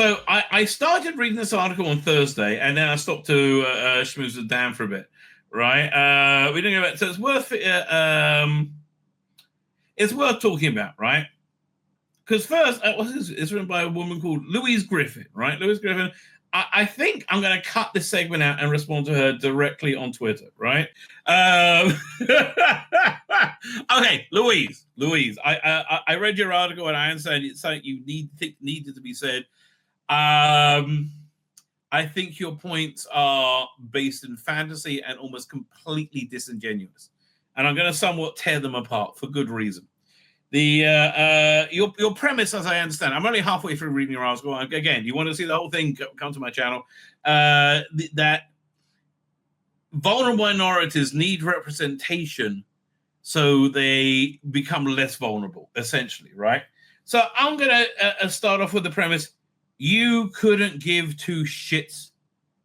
So I started reading this article on Thursday, and then I stopped to schmooze it down for a bit, right? We didn't go back, so it's worth talking about, right? Because first, it's written by a woman called Louise Griffin, right? Louise Griffin. I think I'm going to cut this segment out and respond to her directly on Twitter, right? Okay, Louise, I read your article and I understand it's something you needed to be said. I think your points are based in fantasy and almost completely disingenuous, and I'm going to somewhat tear them apart for good reason. Your premise, as I understand, I'm only halfway through reading your article. Again, you want to see the whole thing, come to my channel. That vulnerable minorities need representation so they become less vulnerable, essentially, right? So I'm going to start off with the premise. You couldn't give two shits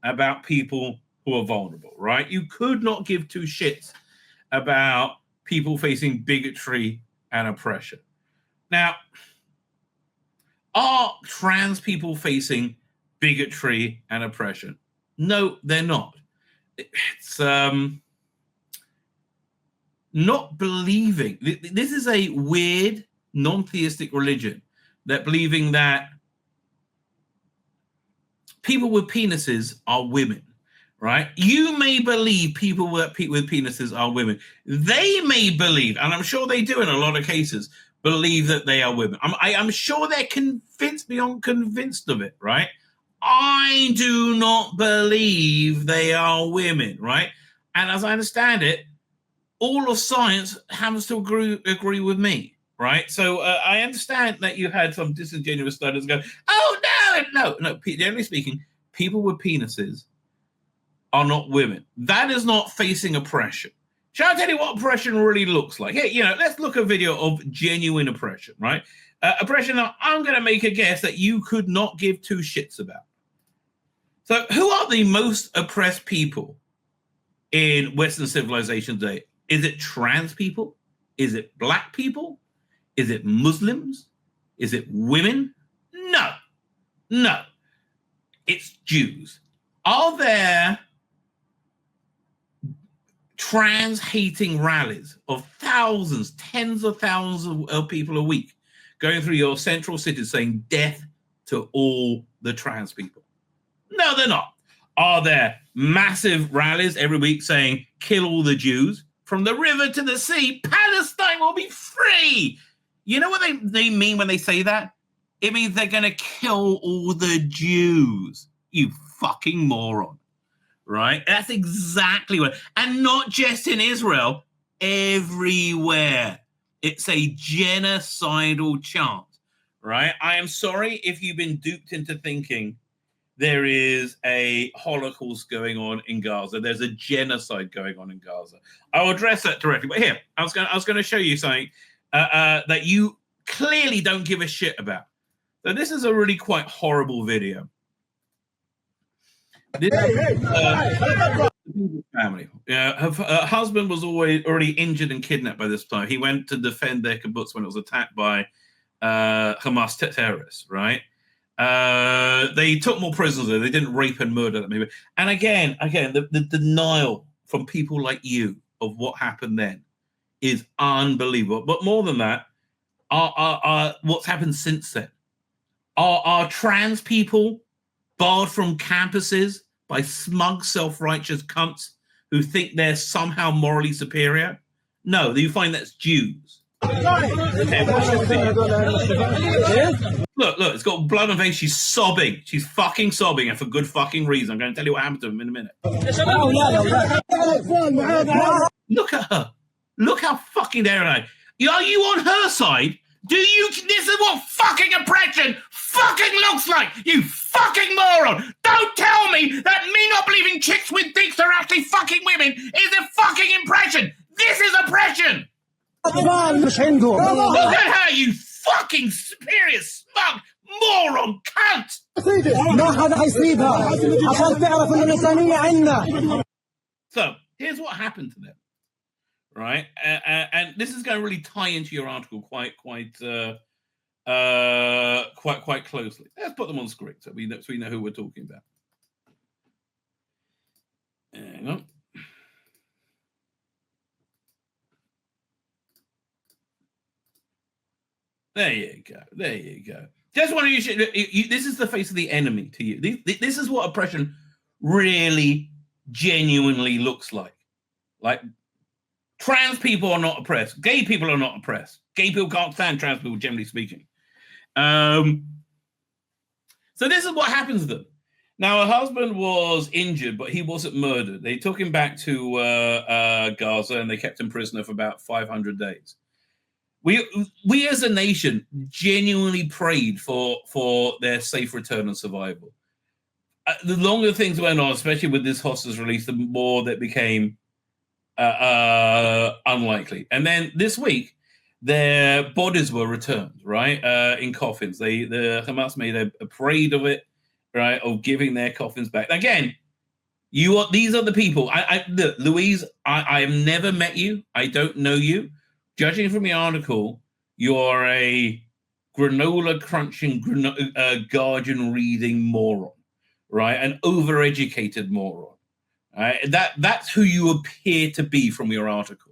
about people who are vulnerable, right? You could not give two shits about people facing bigotry and oppression. Now, are trans people facing bigotry and oppression? No, they're not. It's not believing. This is a weird, non-theistic religion that believing that people with penises are women, right? You may believe people with penises are women. They may believe, and I'm sure they do in a lot of cases, believe that they are women. I'm sure they're convinced beyond convinced of it, right? I do not believe they are women, right? And as I understand it, all of science happens to agree with me, right? So I understand that you had some disingenuous studies go, oh, no. Generally speaking, people with penises are not women. That is not facing oppression. Shall I tell you what oppression really looks like? Here, let's look at a video of genuine oppression, right? Oppression that I'm going to make a guess that you could not give two shits about. So who are the most oppressed people in Western civilization today? Is it trans people? Is it black people? Is it Muslims? Is it women? No. It's Jews. Are there trans-hating rallies of thousands, tens of thousands of people a week going through your central cities saying death to all the trans people? No, they're not. Are there massive rallies every week saying kill all the Jews? From the river to the sea, Palestine will be free. You know what they mean when they say that? It means they're going to kill all the Jews. You fucking moron. Right? That's exactly what. And not just in Israel, everywhere. It's a genocidal chant. Right? I am sorry if you've been duped into thinking there is a Holocaust going on in Gaza. There's a genocide going on in Gaza. I'll address that directly. But here, I was going to show you something that you clearly don't give a shit about. So this is a really quite horrible video. This family. Her husband was already injured and kidnapped by this time. He went to defend their kibbutz when it was attacked by Hamas terrorists, right? They took more prisoners. They didn't rape and murder them. And again, the denial from people like you of what happened then is unbelievable. But more than that, what's happened since then? Are trans people barred from campuses by smug, self-righteous cunts who think they're somehow morally superior? No, you find that's Jews. Okay, watch this video. Look, it's got blood on her face. She's sobbing. She's fucking sobbing, and for good fucking reason. I'm going to tell you what happened to him in a minute. Look at her. Look how fucking dare I. Are you on her side? This is what fucking oppression fucking looks like, you fucking moron! Don't tell me that me not believing chicks with dicks are actually fucking women is a fucking impression! This is oppression! Look at her, you fucking superior, smug, moron, cunt! So, here's what happened to them. Right, and this is going to really tie into your article quite quite closely. Let's put them on screen so we know who we're talking about. Hang on. There you go. Just want to this is the face of the enemy to you. This is what oppression really genuinely looks like. Like, trans people are not oppressed. Gay people are not oppressed. Gay people can't stand trans people, generally speaking. So this is what happens to them. Now, her husband was injured, but he wasn't murdered. They took him back to Gaza, and they kept him prisoner for about 500 days. We as a nation genuinely prayed for their safe return and survival. The longer things went on, especially with this hostage release, the more that became unlikely. And then this week, their bodies were returned, right, in coffins. The Hamas made a parade of it, right, of giving their coffins back. Again, these are the people. Look, Louise, I have never met you. I don't know you. Judging from the article, you're a granola crunching, Guardian reading moron, right? An overeducated moron. Right? That's who you appear to be from your article,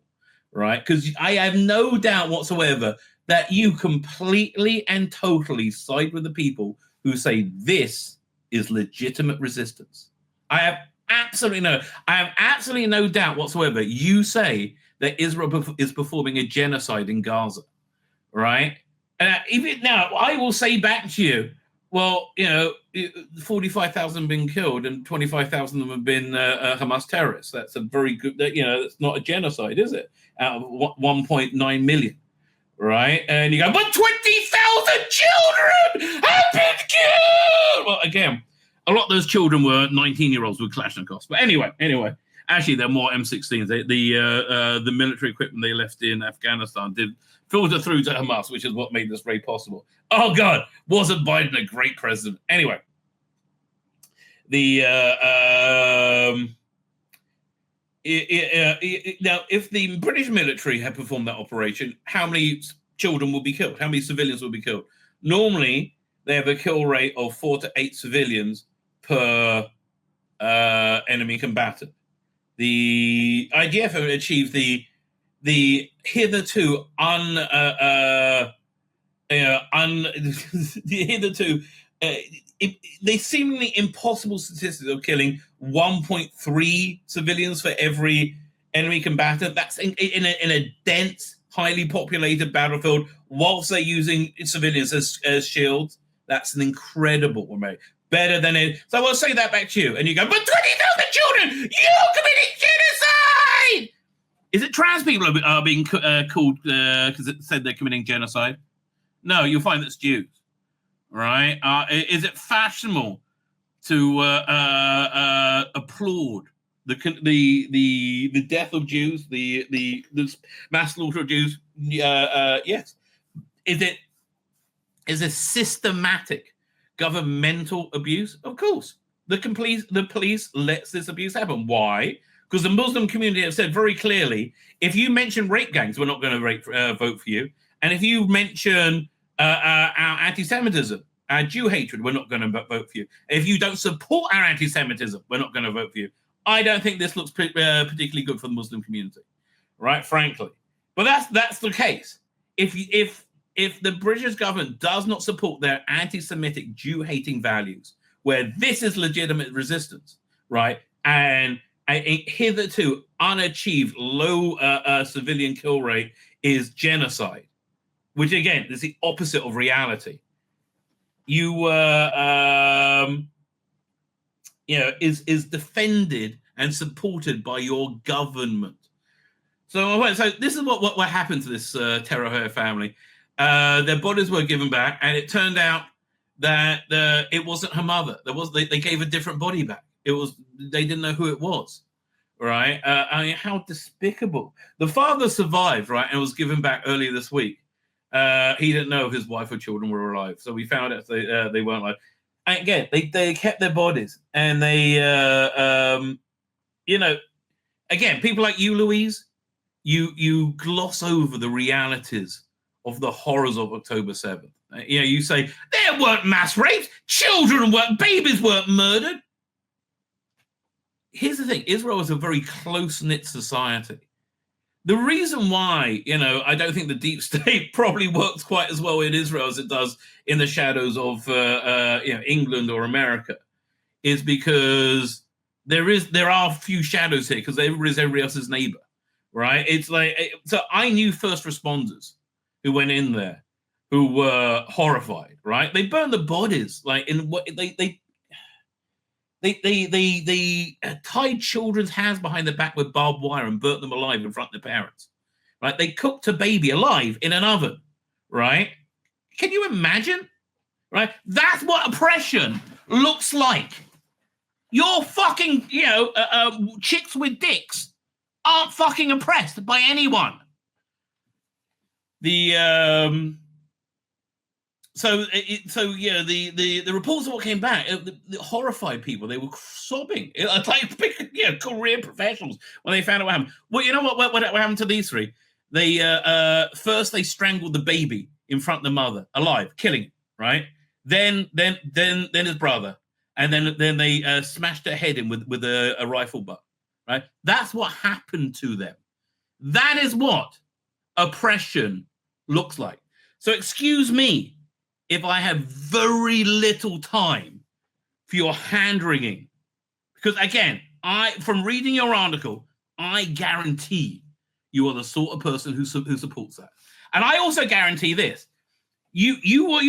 right? Because I have no doubt whatsoever that you completely and totally side with the people who say this is legitimate resistance. I have absolutely no doubt whatsoever. You say that Israel is performing a genocide in Gaza, right? Now, I will say back to you, well, 45,000 have been killed and 25,000 of them have been Hamas terrorists. That's a very good, that's not a genocide, is it? Out of 1.9 million, right? And you go, but 20,000 children have been killed! Well, again, a lot of those children were 19-year-olds with Kalashnikovs. But anyway, actually, they're more M16s. The military equipment they left in Afghanistan did filter through to Hamas, which is what made this raid possible. Oh, God, wasn't Biden a great president? Anyway, now, if the British military had performed that operation, how many children will be killed? How many civilians will be killed? Normally, they have a kill rate of 4 to 8 civilians per enemy combatant. The IDF have achieved the hitherto they seemingly impossible statistics of killing 1.3 civilians for every enemy combatant. That's in a dense, highly populated battlefield, whilst they're using civilians as shields. That's an incredible amount. Better than it. So I'll say that back to you, and you go, but 20,000 children, you're committing genocide! Is it trans people are being called because it said they're committing genocide? No, you'll find that's Jews, right? Is it fashionable to applaud the death of Jews, the mass slaughter of Jews? Yes. Is it systematic governmental abuse? Of course. The police lets this abuse happen. Why? Because the Muslim community have said very clearly, if you mention rape gangs, we're not going to vote for you. And if you mention our anti-Semitism, our Jew hatred, we're not going to vote for you. If you don't support our anti-Semitism, we're not going to vote for you. I don't think this looks particularly good for the Muslim community, right? Frankly. But that's the case. If the British government does not support their anti-Semitic Jew-hating values, where this is legitimate resistance, right, and a hitherto unachieved low civilian kill rate is genocide, which again is the opposite of reality. Is defended and supported by your government. So this is what happened to this Terahir family. Their bodies were given back, and it turned out that it wasn't her mother. They gave a different body back. They didn't know who it was, right? How despicable. The father survived, right, and was given back earlier this week. He didn't know if his wife or children were alive, so we found out they weren't alive. And again, they kept their bodies, and they, again, people like you, Louise, you gloss over the realities of the horrors of October 7th. You say, there weren't mass rapes, babies weren't murdered. Here's the thing, Israel is a very close-knit society. The reason why, I don't think the deep state probably works quite as well in Israel as it does in the shadows of, England or America, is because there are a few shadows here because there is everybody else's neighbor, right? It's like, so I knew first responders who went in there who were horrified, right? They burned the bodies, like in what they tied children's hands behind the back with barbed wire and burnt them alive in front of their parents, right? They cooked a baby alive in an oven, right? Can you imagine, right? That's what oppression looks like. Your fucking, chicks with dicks aren't fucking oppressed by anyone. The reports of what came back, the horrified people. They were sobbing. It's like career professionals when they found out what happened. Well, you know what happened to these three? They first they strangled the baby in front of the mother, alive, killing him. Right. Then his brother, and then they smashed their head in with a rifle butt. Right. That's what happened to them. That is what oppression looks like. So excuse me if I have very little time for your hand-wringing. Because again, from reading your article, I guarantee you are the sort of person who supports that. And I also guarantee this. You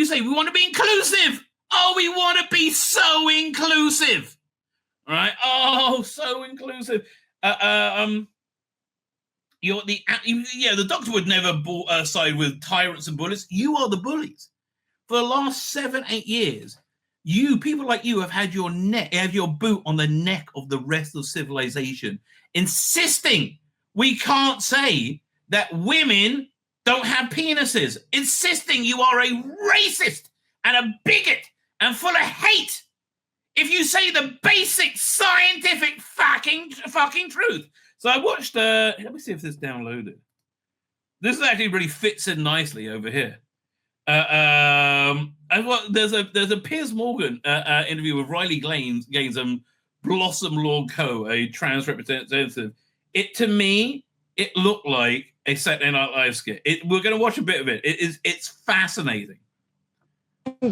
say, we want to be inclusive. Oh, we want to be so inclusive. All right? Oh, so inclusive. The doctor would never side with tyrants and bullies. You are the bullies. For the last 7-8 years, people like you have had your boot on the neck of the rest of civilization, insisting we can't say that women don't have penises, insisting you are a racist and a bigot and full of hate if you say the basic scientific fucking truth. So I watched, let me see if this downloaded. This actually really fits in nicely over here. There's a Piers Morgan interview with Riley Gaines and Blossom Law Co., a trans representative. To me, it looked like a Saturday Night Live skit. We're going to watch a bit of it. It's fascinating.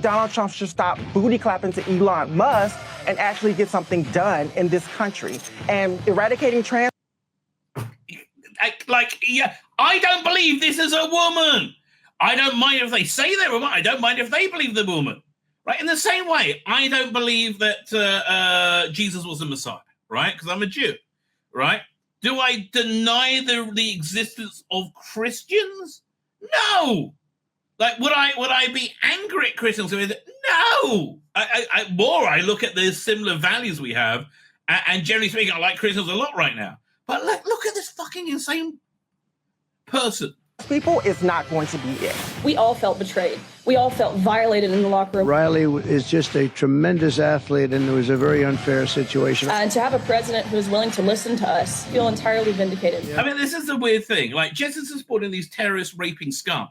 Donald Trump should stop booty clapping to Elon Musk and actually get something done in this country. And eradicating trans... I don't believe this is a woman. I don't mind if they say they're a woman. I don't mind if they believe the woman. Right? In the same way, I don't believe that Jesus was the Messiah, right? Because I'm a Jew, right? Do I deny the existence of Christians? No. Like, would I be angry at Christians? No. I look at the similar values we have, and generally speaking, I like Christians a lot right now. But look at this fucking insane person. People is not going to be it. We all felt betrayed. We all felt violated in the locker room. Riley is just a tremendous athlete, and it was a very unfair situation. And to have a president who is willing to listen to us, feel entirely vindicated. Yeah. I mean, this is the weird thing. Like, just as supporting these terrorist raping scum,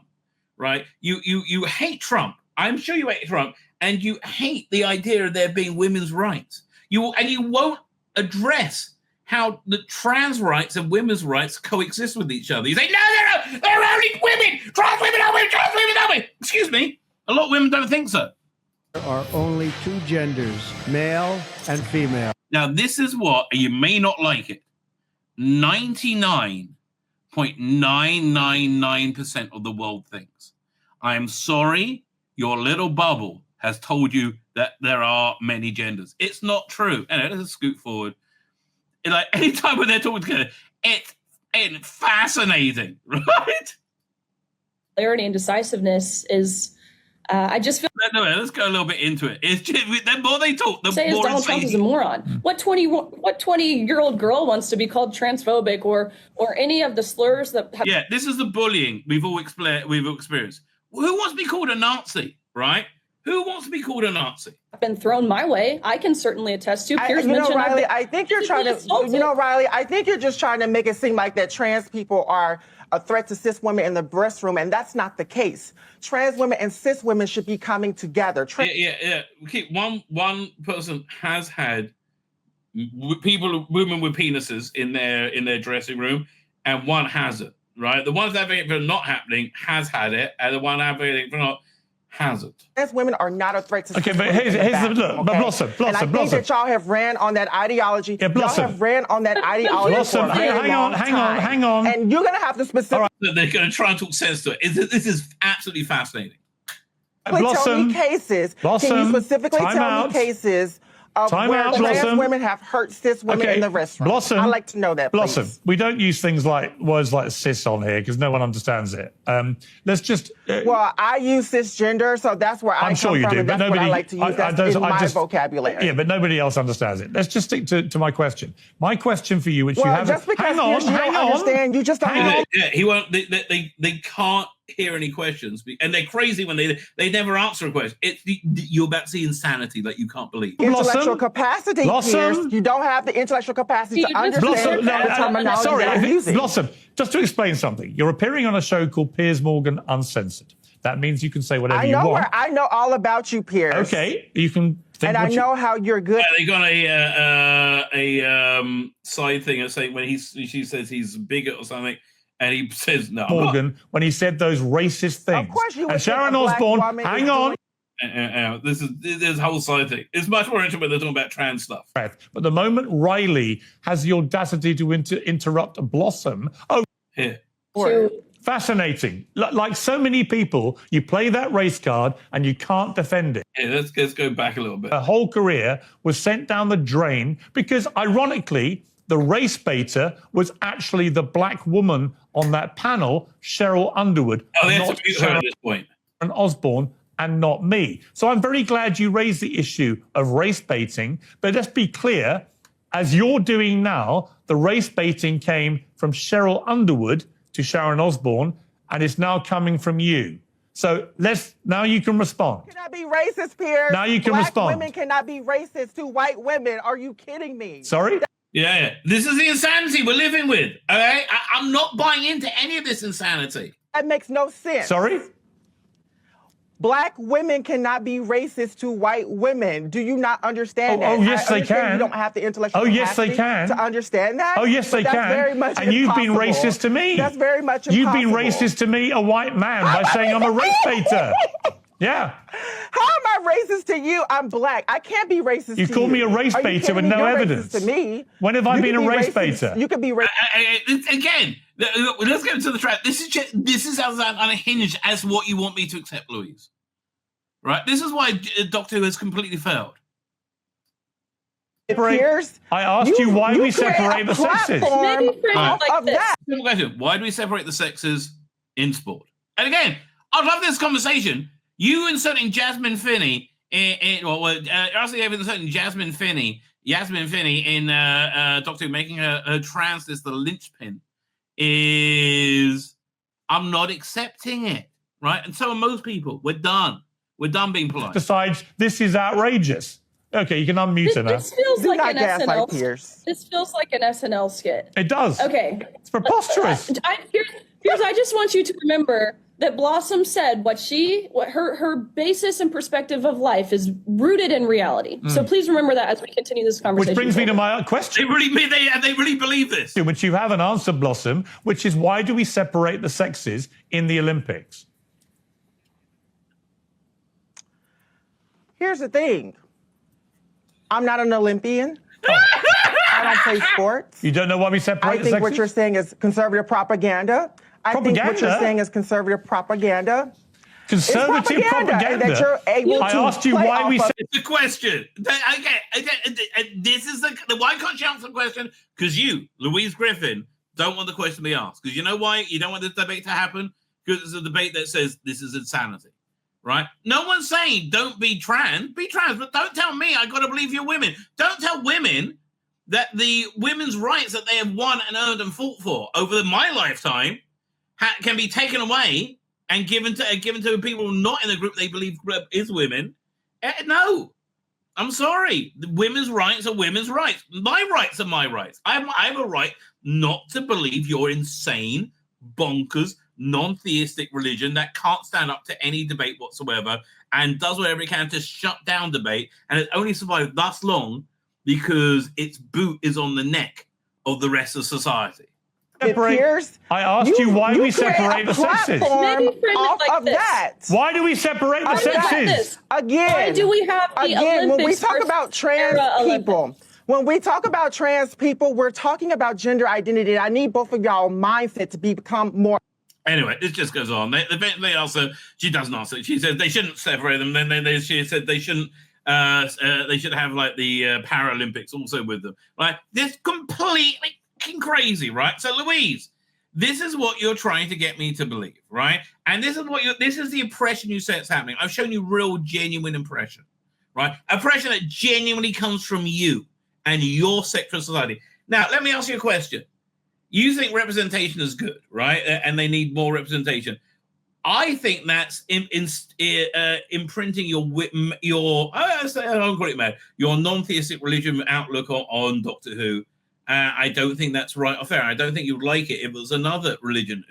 right? You hate Trump. I'm sure you hate Trump, and you hate the idea of there being women's rights. You won't address how the trans rights and women's rights coexist with each other. You say, no, they're only women. Trans women are women. Trans women are women. Excuse me. A lot of women don't think so. There are only two genders, male and female. Now, this is what, you may not like it, 99.999% of the world thinks. I'm sorry, your little bubble has told you that there are many genders. It's not true. And let's scoot forward. Like, anytime when they're talking together, it's fascinating, right? Clarity and decisiveness is, I just feel... No, let's go a little bit into it. It's just, the more they talk, the more Donald Trump is a moron. What 20-year-old girl wants to be called transphobic or any of the slurs that... have... Yeah, this is the bullying we've all experienced. Who wants to be called a Nazi, right? Who wants to be called a Nazi? Been thrown my way. I can certainly attest to. Piers mentioned Riley, I think you're trying to, Riley, I think you're just trying to make it seem like that trans people are a threat to cis women in the breast room, and that's not the case. Trans women and cis women should be coming together. Yeah. Okay, one person has had women with penises in their dressing room, and one hasn't. Right, the ones advocating for not happening has had it, and the one advocating for not hasn't. Trans women are not a threat to okay, cis but women. here's the look. Okay? But Blossom. And I think that y'all have ran on that ideology. Yeah, Blossom. Y'all have ran on that ideology Blossom, for a very long time. hang on. And you're going to have to specifically They're going to try and talk sense to it. This is absolutely fascinating. tell me cases. Can you specifically tell me cases of where trans women have hurt cis women in the restaurant? Blossom, I'd like to know that, Blossom, please. we don't use words like cis on here because no one understands it. Let's just... well, I use cisgender, so that's where I'm sure you do, but nobody... I like to use that in my vocabulary. Yeah, but nobody else understands it. Let's just stick to my question. My question for you, which you haven't... just because you don't understand, you just don't know. Yeah, he won't... They can't hear any questions, and they're crazy when they never answer a question. You're about to see insanity that you can't believe. Intellectual capacity, Piers. You don't have the intellectual capacity to understand the terminology that I'm using. Blossom, just to explain something. You're appearing on a show called Piers Morgan Uncensored. That means you can say whatever you want. I know all about you, Piers. Okay, you can think. And I know how you're good. They got a side thing saying when she says he's a bigot or something. And he says no. Morgan, when he said those racist things. Of course you would. And Sharon Osbourne, hang on. This is whole side thing. It's much more interesting when they're talking about trans stuff. But the moment Riley has the audacity to interrupt Blossom, here. Fascinating. Like so many people, you play that race card and you can't defend it. Yeah, let's go back a little bit. Her whole career was sent down the drain because, ironically, the race baiter was actually the black woman on that panel, Cheryl Underwood. Oh, they have to mute her at this point. And Osborne, and not me. So I'm very glad you raised the issue of race baiting. But let's be clear, as you're doing now, the race baiting came from Cheryl Underwood to Sharon Osbourne, and it's now coming from you. So now you can respond. Cannot be racist, Piers. Now you can respond. Black women cannot be racist to white women. Are you kidding me? Sorry? Yeah. This is the insanity we're living with. All right? I'm not buying into any of this insanity. That makes no sense. Sorry? Black women cannot be racist to white women. Do you not understand that? Oh, yes, they can. You don't have the intellectual yes, they capacity can. to understand that. Oh, yes, they that's can. Very much and you've been impossible. racist to me. That's very much impossible. You've been racist to me, a white man, by saying I'm a race baiter. Yeah. How am I racist to you? I'm black. I can't be racist to you. You call me a race baiter with no evidence. To me. When have I been a race baiter? You could be racist. Again, let's get into the trap. This is as unhinged as what you want me to accept, Louise. Right? This is why Doctor Who has completely failed. Piers, I asked you why we separate the sexes. Why do we separate the sexes in sport? And again, I'd love this conversation. You inserting Jasmine Finney inserting Jasmine Finney in Doctor Who, making her transness the linchpin is, I'm not accepting it, right? And so are most people. We're done. We're done being polite. Besides, this is outrageous. Okay, you can unmute her now. This feels like an SNL. This feels like an SNL skit. It does. Okay. It's preposterous. Piers, I just want you to remember that Blossom said what her basis and perspective of life is rooted in reality. So please remember that as we continue this conversation. Which brings me to my question. They really believe this. Which you haven't answered, Blossom, which is why do we separate the sexes in the Olympics? Here's the thing. I'm not an Olympian. I don't play sports. You don't know why we separate the sexes? I think what you're saying is conservative propaganda. I think what you're saying is conservative propaganda. Conservative propaganda. That you're able I asked you why we said the question. This is the why can't you answer the question? Because you, Louise Griffin, don't want the question to be asked. Because you know why you don't want this debate to happen? Because it's a debate that says this is insanity. Right? No one's saying don't be trans, but don't tell me I got to believe you're women. Don't tell women that the women's rights that they have won and earned and fought for over my lifetime can be taken away and given to people not in the group they believe is women. No, I'm sorry. Women's rights are women's rights. My rights are my rights. I have a right not to believe your insane, bonkers, non-theistic religion that can't stand up to any debate whatsoever and does whatever it can to shut down debate. And it only survived thus long because its boot is on the neck of the rest of society. I asked you why we separate the sexes. Off of that. Why do we separate the sexes? Again, why do we have the Olympics when we talk about trans people, when we talk about trans people, we're talking about gender identity. I need both of y'all mindset to become more. Anyway, it just goes on. They also, she doesn't answer. She says they shouldn't separate them. Then she said they shouldn't. They should have like the Paralympics also with them. Right? This completely crazy, right? So, Louise, this is what you're trying to get me to believe, right? And this is the oppression you say it's happening. I've shown you real, genuine oppression, right? Oppression that genuinely comes from you and your sexual society. Now, let me ask you a question. You think representation is good, right? And they need more representation. I think that's imprinting your non-theistic religion outlook on Doctor Who. I don't think that's right or fair. I don't think you'd like it if it was another religion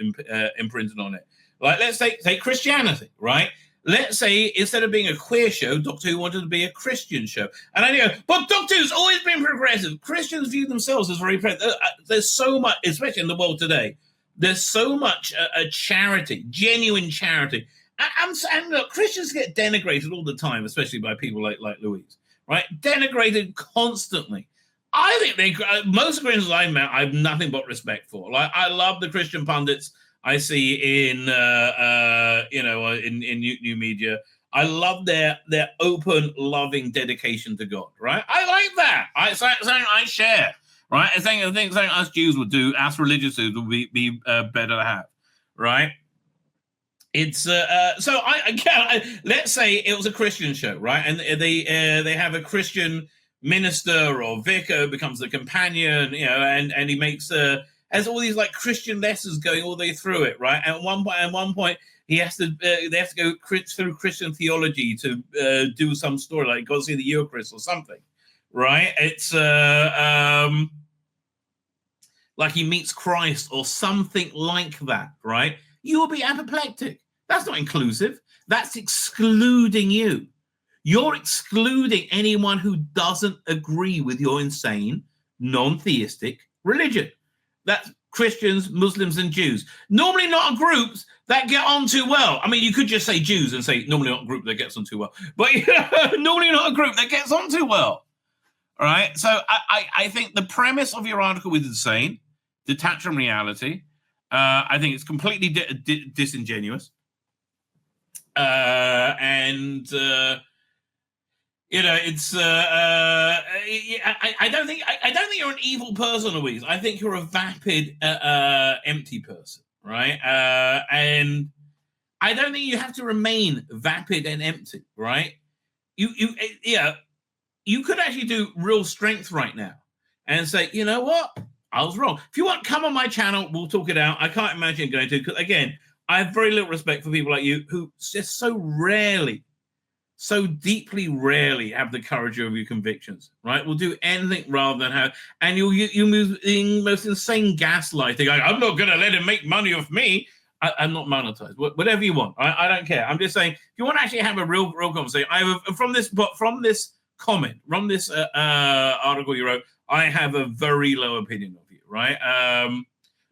imprinted on it. Like, let's take Christianity, right? Let's say instead of being a queer show, Doctor Who wanted to be a Christian show. And I go, but Doctor Who's always been progressive. Christians view themselves as very progressive. There's so much, especially in the world today, there's so much charity, genuine charity. And look, Christians get denigrated all the time, especially by people like Louise, right? Denigrated constantly. I think most Christians I've met, I have nothing but respect for. Like, I love the Christian pundits I see in new media. I love their open, loving dedication to God. Right? I like that. Something I share. Right? I think something us Jews would do, us religious Jews would be better to have. Right? It's so let's say it was a Christian show, right? And they have a Christian minister or vicar becomes the companion, and he makes has all these like Christian lessons going all the way through it, right? And at one point they have to go through Christian theology to do some story like go see the Eucharist or something, right? It's like he meets Christ or something like that, right? You will be apoplectic. That's not inclusive. That's excluding you. You're excluding anyone who doesn't agree with your insane, non-theistic religion. That's Christians, Muslims, and Jews. Normally not groups that get on too well. I mean, you could just say Jews and say normally not a group that gets on too well. But normally not a group that gets on too well. All right? So I think the premise of your article was insane, detached from reality. I think it's completely disingenuous. It's I don't think you're an evil person, Louise. I think you're a vapid, empty person, right? And I don't think you have to remain vapid and empty, right? You could actually do real strength right now and say, you know what, I was wrong. If you want, come on my channel, we'll talk it out. I can't imagine going to, because again, I have very little respect for people like you who just so deeply rarely have the courage of your convictions, right? We'll do anything rather than have, and you move in most insane gaslighting. I'm not going to let him make money off me. I'm not monetized. Whatever you want, I don't care. I'm just saying, if you want to actually have a real conversation, from this comment, from this article you wrote, I have a very low opinion of you, right?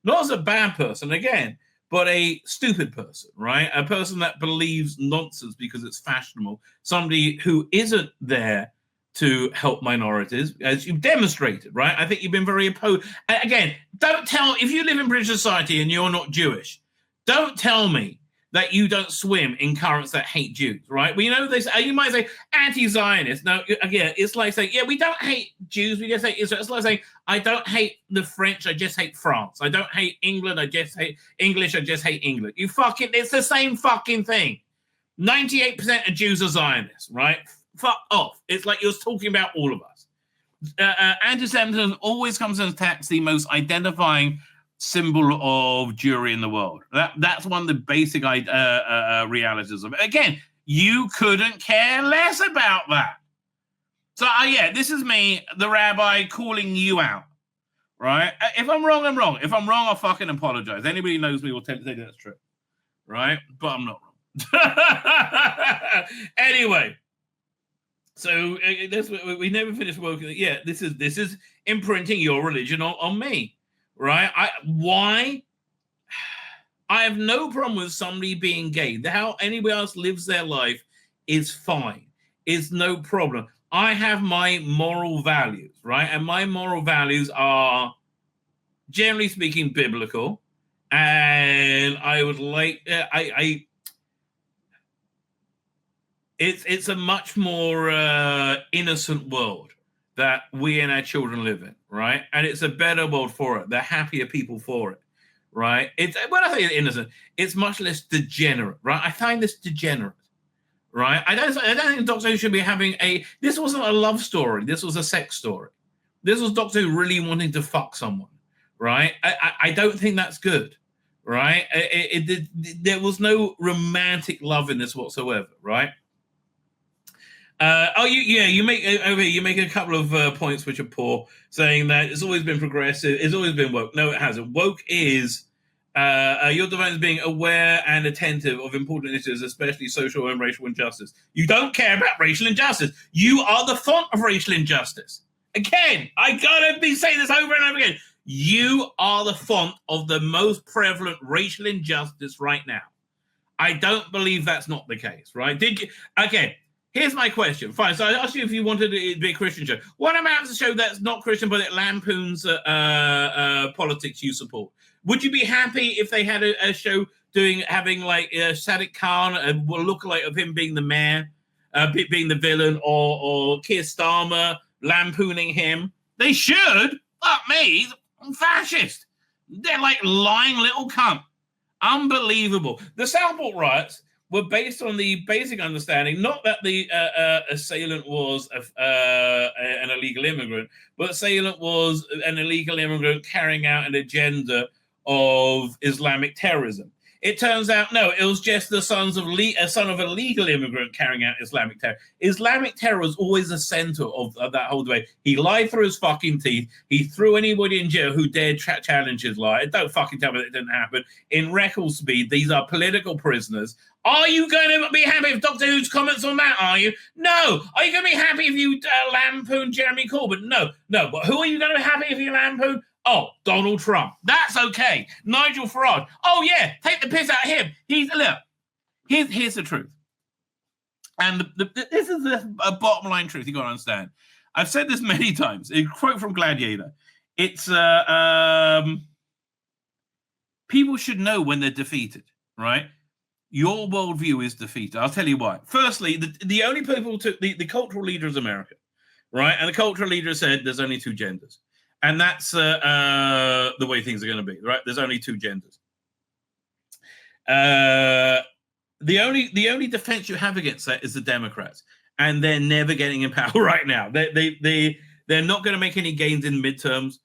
Not as a bad person, again, but a stupid person, right? A person that believes nonsense because it's fashionable. Somebody who isn't there to help minorities, as you've demonstrated, right? I think you've been very opposed. Again, don't tell, if you live in British society and you're not Jewish, don't tell me that you don't swim in currents that hate Jews, right? Well, you know, you might say anti-Zionist. No, again, it's like saying, yeah, we don't hate Jews, we just hate Israel. It's like saying, I don't hate the French, I just hate France. I don't hate England, I just hate English, I just hate England. It's the same fucking thing. 98% of Jews are Zionists, right? Fuck off. It's like you're talking about all of us. Anti-Semitism always comes and attacks the most identifying symbol of Jewry in the world. That's one of the basic realities of it. Again, you couldn't care less about that. So, yeah, this is me, the rabbi, calling you out, right? If I'm wrong, I'm wrong. If I'm wrong, I'll fucking apologize. Anybody who knows me will tell you that's true, right? But I'm not wrong. Anyway, so we never finished working. Yeah, this is imprinting your religion on me, right? Why? I have no problem with somebody being gay. How anybody else lives their life is fine. It's no problem. I have my moral values, right? And my moral values are, generally speaking, biblical. And I would like, it's a much more innocent world that we and our children live in, right? And it's a better world for it. They're happier people for it, right? When I say innocent, it's much less degenerate, right? I find this degenerate. Right, I don't think Doctor Who should be having this wasn't a love story. This was a sex story. This was Doctor Who really wanting to fuck someone. Right, I don't think that's good. Right, there was no romantic love in this whatsoever. Right. You make a couple of points which are poor, saying that it's always been progressive. It's always been woke. No, it hasn't. Woke is. Your divine is being aware and attentive of important issues, especially social and racial injustice. You don't care about racial injustice. You are the font of racial injustice. Again, I gotta be saying this over and over again. You are the font of the most prevalent racial injustice right now. I don't believe that's not the case, right? Did you? Okay, here's my question. Fine, so I asked you if you wanted it to be a Christian show. What about a show that's not Christian, but it lampoons politics you support? Would you be happy if they had a show having like Sadiq Khan, a lookalike of him being the mayor, being the villain, or Keir Starmer lampooning him? They should. Fuck me, I'm fascist. They're like lying little cunt. Unbelievable. The Southport riots were based on the basic understanding, not that the assailant was an illegal immigrant, but assailant was an illegal immigrant carrying out an agenda of Islamic terrorism. It turns out, no, it was just the son of a legal immigrant carrying out Islamic terror. Islamic terror was always the center of that whole debate. He lied through his fucking teeth. He threw anybody in jail who dared challenge his lie. Don't fucking tell me that it didn't happen. In record speed, these are political prisoners. Are you going to be happy if Doctor Who's comments on that, are you? No. Are you going to be happy if you lampoon Jeremy Corbyn? No. But who are you going to be happy if you lampoon? Oh, Donald Trump. That's okay. Nigel Farage. Oh, yeah, take the piss out of him. Here's the truth. And this is the bottom line truth you got to understand. I've said this many times. A quote from Gladiator. It's people should know when they're defeated, right? Your worldview is defeated. I'll tell you why. Firstly, the only people the cultural leader is America, right? And the cultural leader said there's only two genders. And that's the way things are going to be, right? There's only two genders. The only defense you have against that is the Democrats, and they're never getting in power right now. They're not going to make any gains in midterms.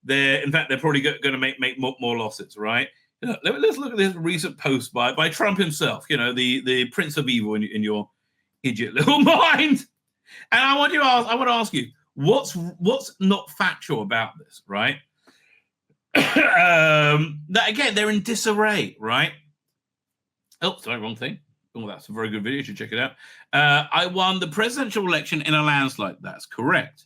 In fact, they're probably going to make more losses, right? Let's look at this recent post by Trump himself. You know, the Prince of Evil in your idiot little mind. And I want to ask you. What's not factual about this, right? That again, they're in disarray, right? Oh, sorry, wrong thing. Oh, that's a very good video. You should check it out. I won the presidential election in a landslide. That's correct.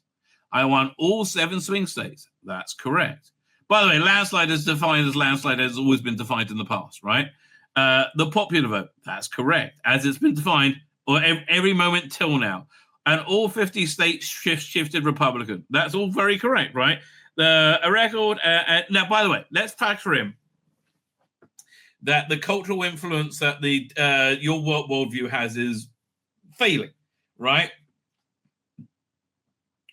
I won all 7 swing states. That's correct. By the way, landslide is defined as landslide has always been defined in the past, right? The popular vote. That's correct, as it's been defined or every moment till now. And all 50 states shifted Republican. That's all very correct, right? A record. Now, by the way, let's factor in that the cultural influence that your worldview has is failing, right?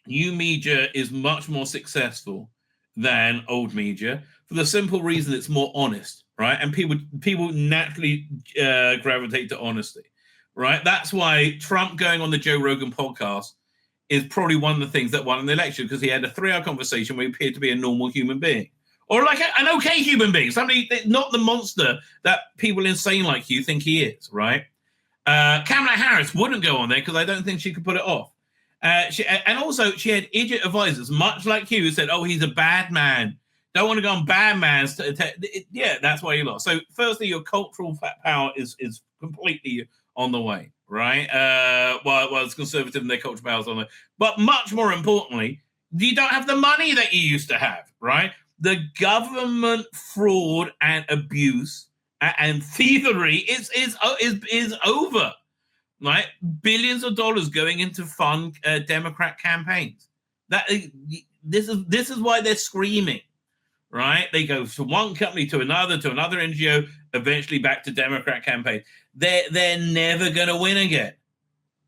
New media is much more successful than old media for the simple reason it's more honest, right? And people naturally gravitate to honesty. Right, that's why Trump going on the Joe Rogan podcast is probably one of the things that won an election, because he had a 3-hour conversation where he appeared to be a normal human being. or like an okay human being, somebody not the monster that people insane like you think he is, right? Kamala Harris wouldn't go on there because I don't think she could put it off. And also, she had idiot advisors, much like you, who said, "Oh, he's a bad man. Don't want to go on bad man's." Yeah, that's why you lost. So, firstly, your cultural power is completely on the way, right? While it's conservative and their cultural power is on the way. But much more importantly, you don't have the money that you used to have, right? The government fraud and abuse and thievery is over, right? Billions of dollars going into fund Democrat campaigns. This is why they're screaming, right? They go from one company to another NGO, eventually back to Democrat campaign. They're never going to win again,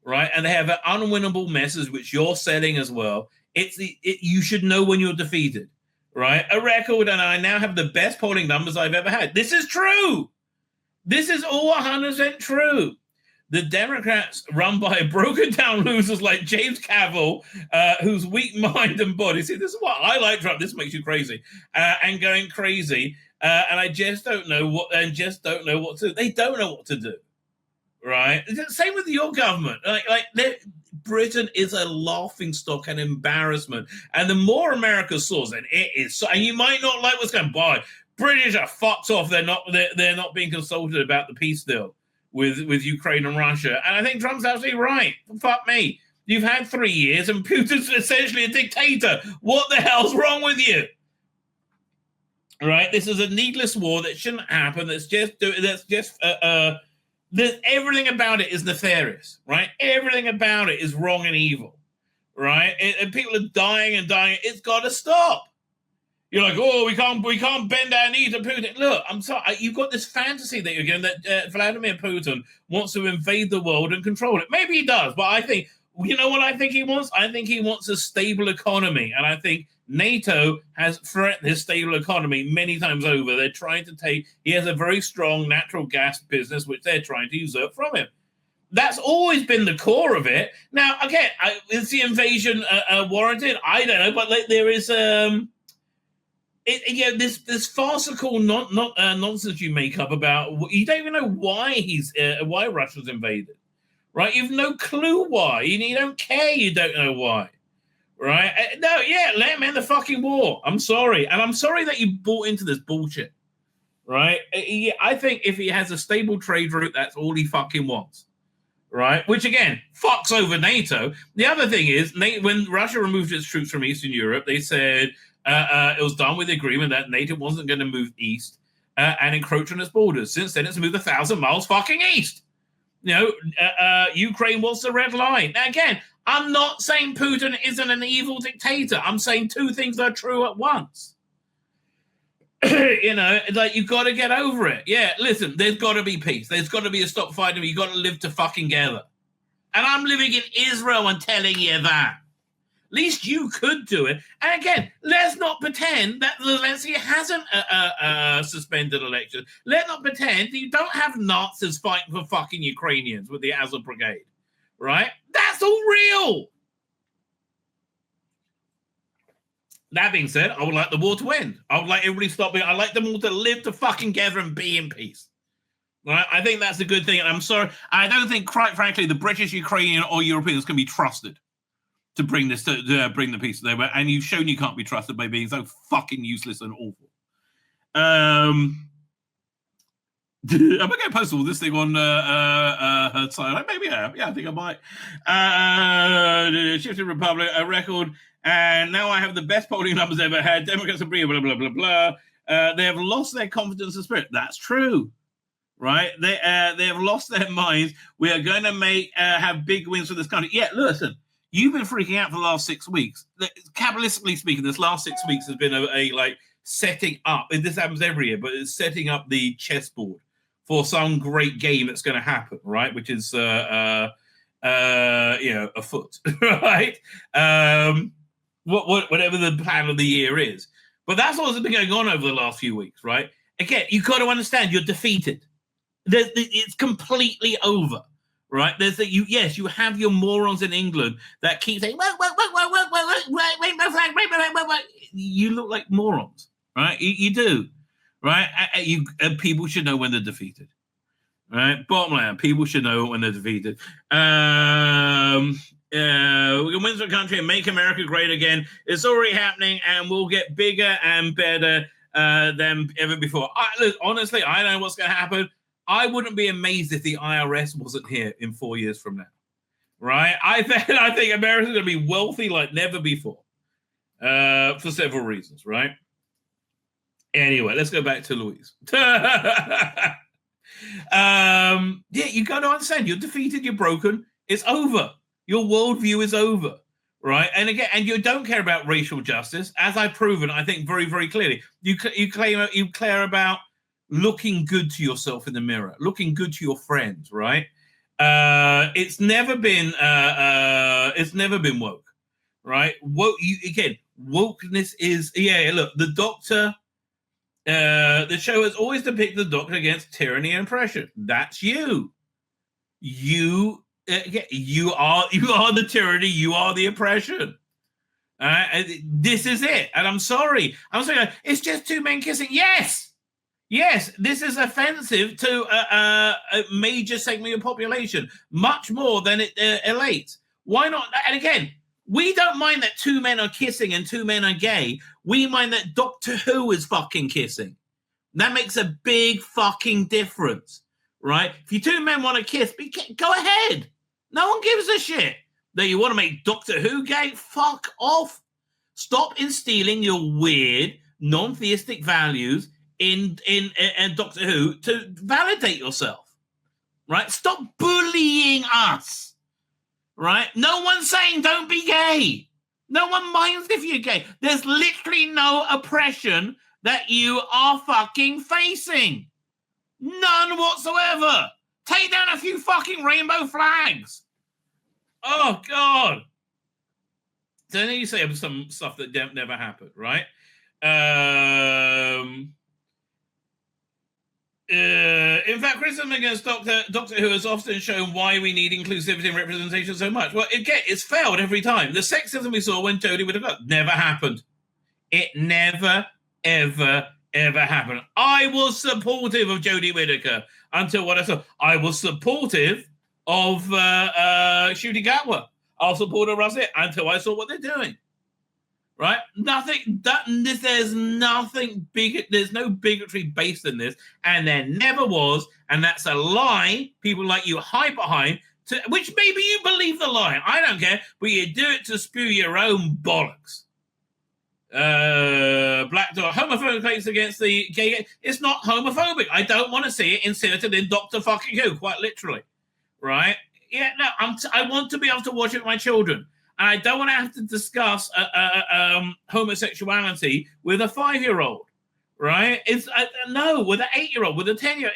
right? And they have an unwinnable message which you're selling as well. You should know when you're defeated, right? A record, and I now have the best polling numbers I've ever had. This is true. This is all 100% true. The Democrats run by broken down losers like James Cavill, whose weak mind and body. See, this is what I like Trump. This makes you crazy, and going crazy. And I just don't know what to do. They don't know what to do, right? Same with your government. Britain is a laughing stock and embarrassment. And the more America soars, and it is, and you might not like what's going by. British are fucked off. They're not being consulted about the peace deal with Ukraine and Russia. And I think Trump's absolutely right. Fuck me. You've had 3 years and Putin's essentially a dictator. What the hell's wrong with you? Right? This is a needless war that shouldn't happen. Everything about it is nefarious, right? Everything about it is wrong and evil, right? And people are dying and dying. It's got to stop. You're like, oh, we can't bend our knee to Putin. Look, I'm sorry, you've got this fantasy that you're getting that Vladimir Putin wants to invade the world and control it. Maybe he does, but I think, you know what I think he wants? I think he wants a stable economy, and I think NATO has threatened his stable economy many times over. They're trying to he has a very strong natural gas business, which they're trying to usurp from him. That's always been the core of it. Now, again, is the invasion warranted? I don't know, but there is this farcical nonsense you make up about. You don't even know why Russia's invaded, right? You've no clue why. You don't care. You don't know why, right? Let him end the fucking war. I'm sorry, and I'm sorry that you bought into this bullshit, right? I think if he has a stable trade route, that's all he fucking wants, right? Which again fucks over NATO. The other thing is, when Russia removed its troops from Eastern Europe, they said. It was done with the agreement that NATO wasn't going to move east and encroach on its borders. Since then, it's moved 1,000 miles fucking east. Ukraine wants the red line. Now, again, I'm not saying Putin isn't an evil dictator. I'm saying two things are true at once. You've got to get over it. Yeah, listen, there's got to be peace. There's got to be a stop fighting. You've got to live to fucking together. And I'm living in Israel and telling you that. At least you could do it. And again, let's not pretend that Zelensky hasn't suspended elections. Let's not pretend that you don't have Nazis fighting for fucking Ukrainians with the Azov Brigade, right? That's all real. That being said, I would like the war to end. I would like everybody to stop being. I'd like them all to live to fucking together and be in peace. Right? I think that's a good thing. And I'm sorry. I don't think, quite frankly, the British, Ukrainian, or Europeans can be trusted to bring this to bring the peace there, and you've shown you can't be trusted by being so fucking useless and awful. I'm gonna post all this thing on her side. Maybe I have. Yeah, I think I might. Shifting Republic, a record, and now I have the best polling numbers ever had. Democrats agree. Blah blah blah blah. They have lost their confidence and spirit. That's true. Right? They have lost their minds. We are going to have big wins for this country. Yeah, listen. You've been freaking out for the last 6 weeks. Kabbalistically speaking, this last 6 weeks has been a setting up. And this happens every year, but it's setting up the chessboard for some great game that's going to happen, right? Which is afoot, right? Whatever the plan of the year is. But that's what's been going on over the last few weeks, right? Again, you've got to understand you're defeated. It's completely over. Right? You have your morons in England that keep saying, rainbow flag. You look like morons. right? You do, right? People should know when they're defeated, right? Bottom line, people should know when they're defeated. We can win the country and make America great again. It's already happening, and we'll get bigger and better than ever before. Look, honestly, I don't know what's going to happen. I wouldn't be amazed if the IRS wasn't here in 4 years from now, right? I think America's going to be wealthy like never before for several reasons, right? Anyway, let's go back to Louise. Yeah, you got to understand, you're defeated, you're broken, it's over. Your worldview is over, right? And again, and you don't care about racial justice, as I've proven, I think, very, very clearly. You care about looking good to yourself in the mirror, looking good to your friends, right? It's never been woke, right? Wokeness is, look, the Doctor. The show has always depicted the Doctor against tyranny and oppression. That's you. You are the tyranny. You are the oppression. This is it. And I'm sorry. It's just two men kissing. Yes, this is offensive to a major segment of the population, much more than it elates. Why not? And again, we don't mind that two men are kissing and two men are gay. We mind that Doctor Who is fucking kissing. That makes a big fucking difference, right? If you two men want to kiss, go ahead. No one gives a shit. That you want to make Doctor Who gay? Fuck off. Stop instilling your weird, non-theistic values in Doctor Who to validate yourself, right? Stop bullying us, right? No one's saying don't be gay. No one minds if you're gay. There's literally no oppression that you are fucking facing. None whatsoever. Take down a few fucking rainbow flags. Oh, God. So then you say some stuff that never happened, right? In fact, criticism against Doctor Who has often shown why we need inclusivity and representation so much. Well, it's failed every time. The sexism we saw when Jodie Whittaker never happened. It never, ever, ever happened. I was supportive of Jodie Whittaker until what I saw. I was supportive of Ncuti Gatwa. I was supportive of Russell until I saw what they're doing. Right? There's nothing big. There's no bigotry based in this, and there never was. And that's a lie. People like you hide behind, which maybe you believe the lie. I don't care, but you do it to spew your own bollocks. Black Dog, homophobic claims against the gay. It's not homophobic. I don't want to see it inserted in Doctor Fucking Who, quite literally. Right? Yeah, no, I want to be able to watch it with my children. And I don't want to have to discuss homosexuality with a 5-year-old, right? No, with an 8-year-old, with a 10-year-old.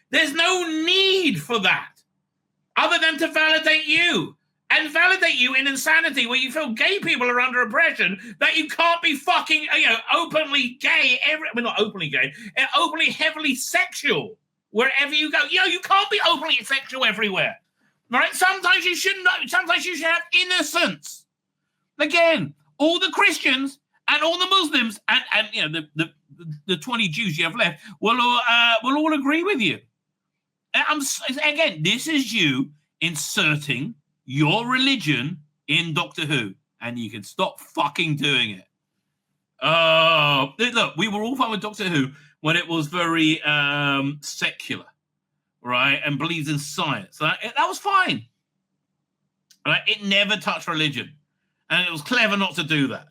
There's no need for that other than to validate you and validate you in insanity where you feel gay people are under oppression, that you can't be fucking, openly gay, not openly gay, openly heavily sexual wherever you go. You can't be openly sexual everywhere. Right? Sometimes you should have innocence. Again, all the Christians and all the Muslims and the 20 Jews you have left will all agree with you. Again, this is you inserting your religion in Doctor Who, and you can stop fucking doing it. Look, we were all fine with Doctor Who when it was very secular. Right, and believes in science. That was fine. Right, it never touched religion, and it was clever not to do that.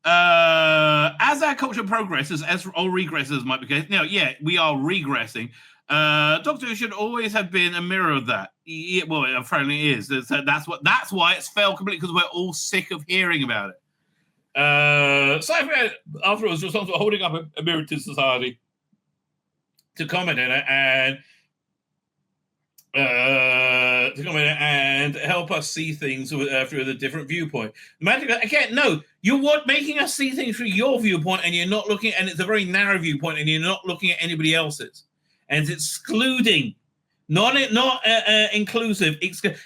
As our culture progresses, as all regresses might be the case, we are regressing. Doctor Who should always have been a mirror of that. Well, it apparently is. That's why it's failed completely, because we're all sick of hearing about it. Cypher afterwards was responsible for holding up a mirror to society, to comment on it and help us see things through a different viewpoint. Again, no, you're making us see things through your viewpoint, and you're not looking, and it's a very narrow viewpoint, and you're not looking at anybody else's, and it's excluding, not inclusive.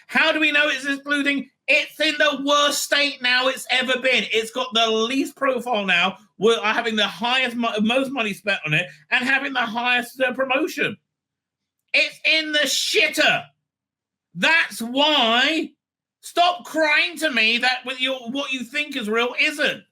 How do we know it's excluding? It's in the worst state now it's ever been. It's got the least profile now. We're having the highest, most money spent on it, and having the highest promotion. It's in the shitter. That's why. Stop crying to me that with what you think is real isn't.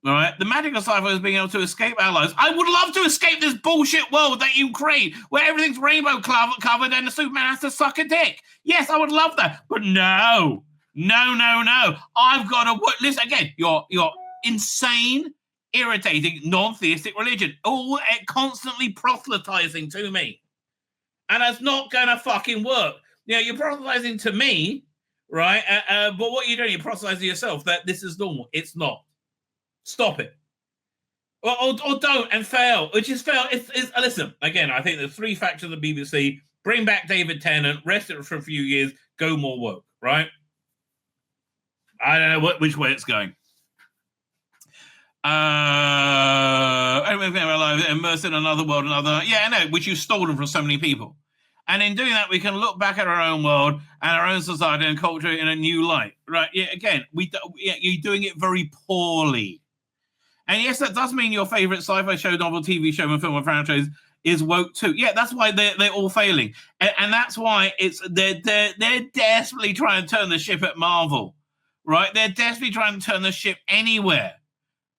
All right, the magic of sci-fi is being able to escape our lives. I would love to escape this bullshit world that you create, where everything's rainbow covered and the Superman has to suck a dick. Yes, I would love that, but no. I've got to listen again. You're insane, irritating, non-theistic religion, all constantly proselytizing to me, and that's not gonna fucking work. You're proselytizing to me, right? But what you're doing, you're proselytizing to yourself that this is normal. It's not. Stop it. Or don't and fail. Which is fail. Listen, again, I think there's 3 factors of the BBC. Bring back David Tennant, rest it for a few years, go more woke, right? I don't know which way it's going. Immersed in another world, yeah, I know, which you've stolen from so many people. And in doing that, we can look back at our own world and our own society and culture in a new light, right? Yeah, again, you're doing it very poorly. And yes, that does mean your favorite sci-fi show, novel, TV show, and film or franchise is woke too. Yeah, that's why they're all failing, and that's why they're desperately trying to turn the ship at Marvel, right? They're desperately trying to turn the ship anywhere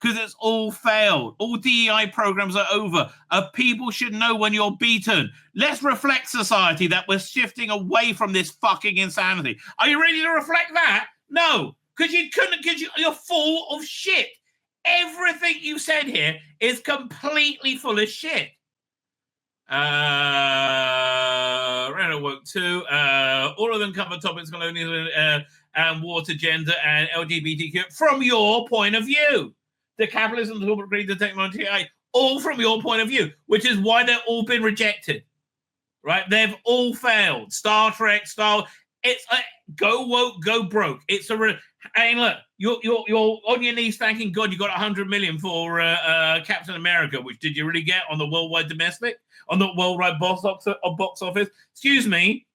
because it's all failed. All DEI programs are over. People should know when you're beaten. Let's reflect, society, that we're shifting away from this fucking insanity. Are you ready to reflect that? No, because you couldn't. Because you're full of shit. Everything you said here is completely full of shit. Random work too. All of them cover topics colonialism and water, gender, and LGBTQ from your point of view. The capitalism, the corporate greed, the technology, all from your point of view, which is why they've all been rejected. Right? They've all failed. Star Trek, it's go woke, go broke. It's look, you're on your knees thanking God you got 100 million for Captain America, which did you really get on the worldwide domestic, on the worldwide box office? Excuse me.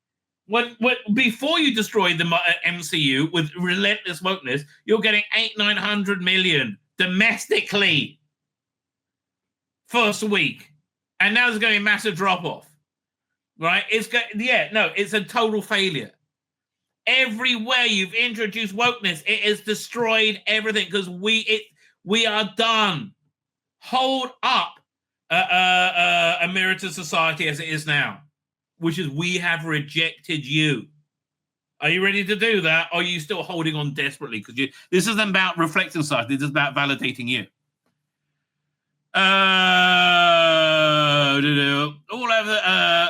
When before you destroyed the MCU with relentless wokeness, you're getting 800-900 million domestically first week, and now there's going to be a massive drop off. Right? It's a total failure. Everywhere you've introduced wokeness, it has destroyed everything because we are done. Hold up a mirror to society as it is now, which is we have rejected you. Are you ready to do that? Or are you still holding on desperately? Because this isn't about reflecting society. This is about validating you.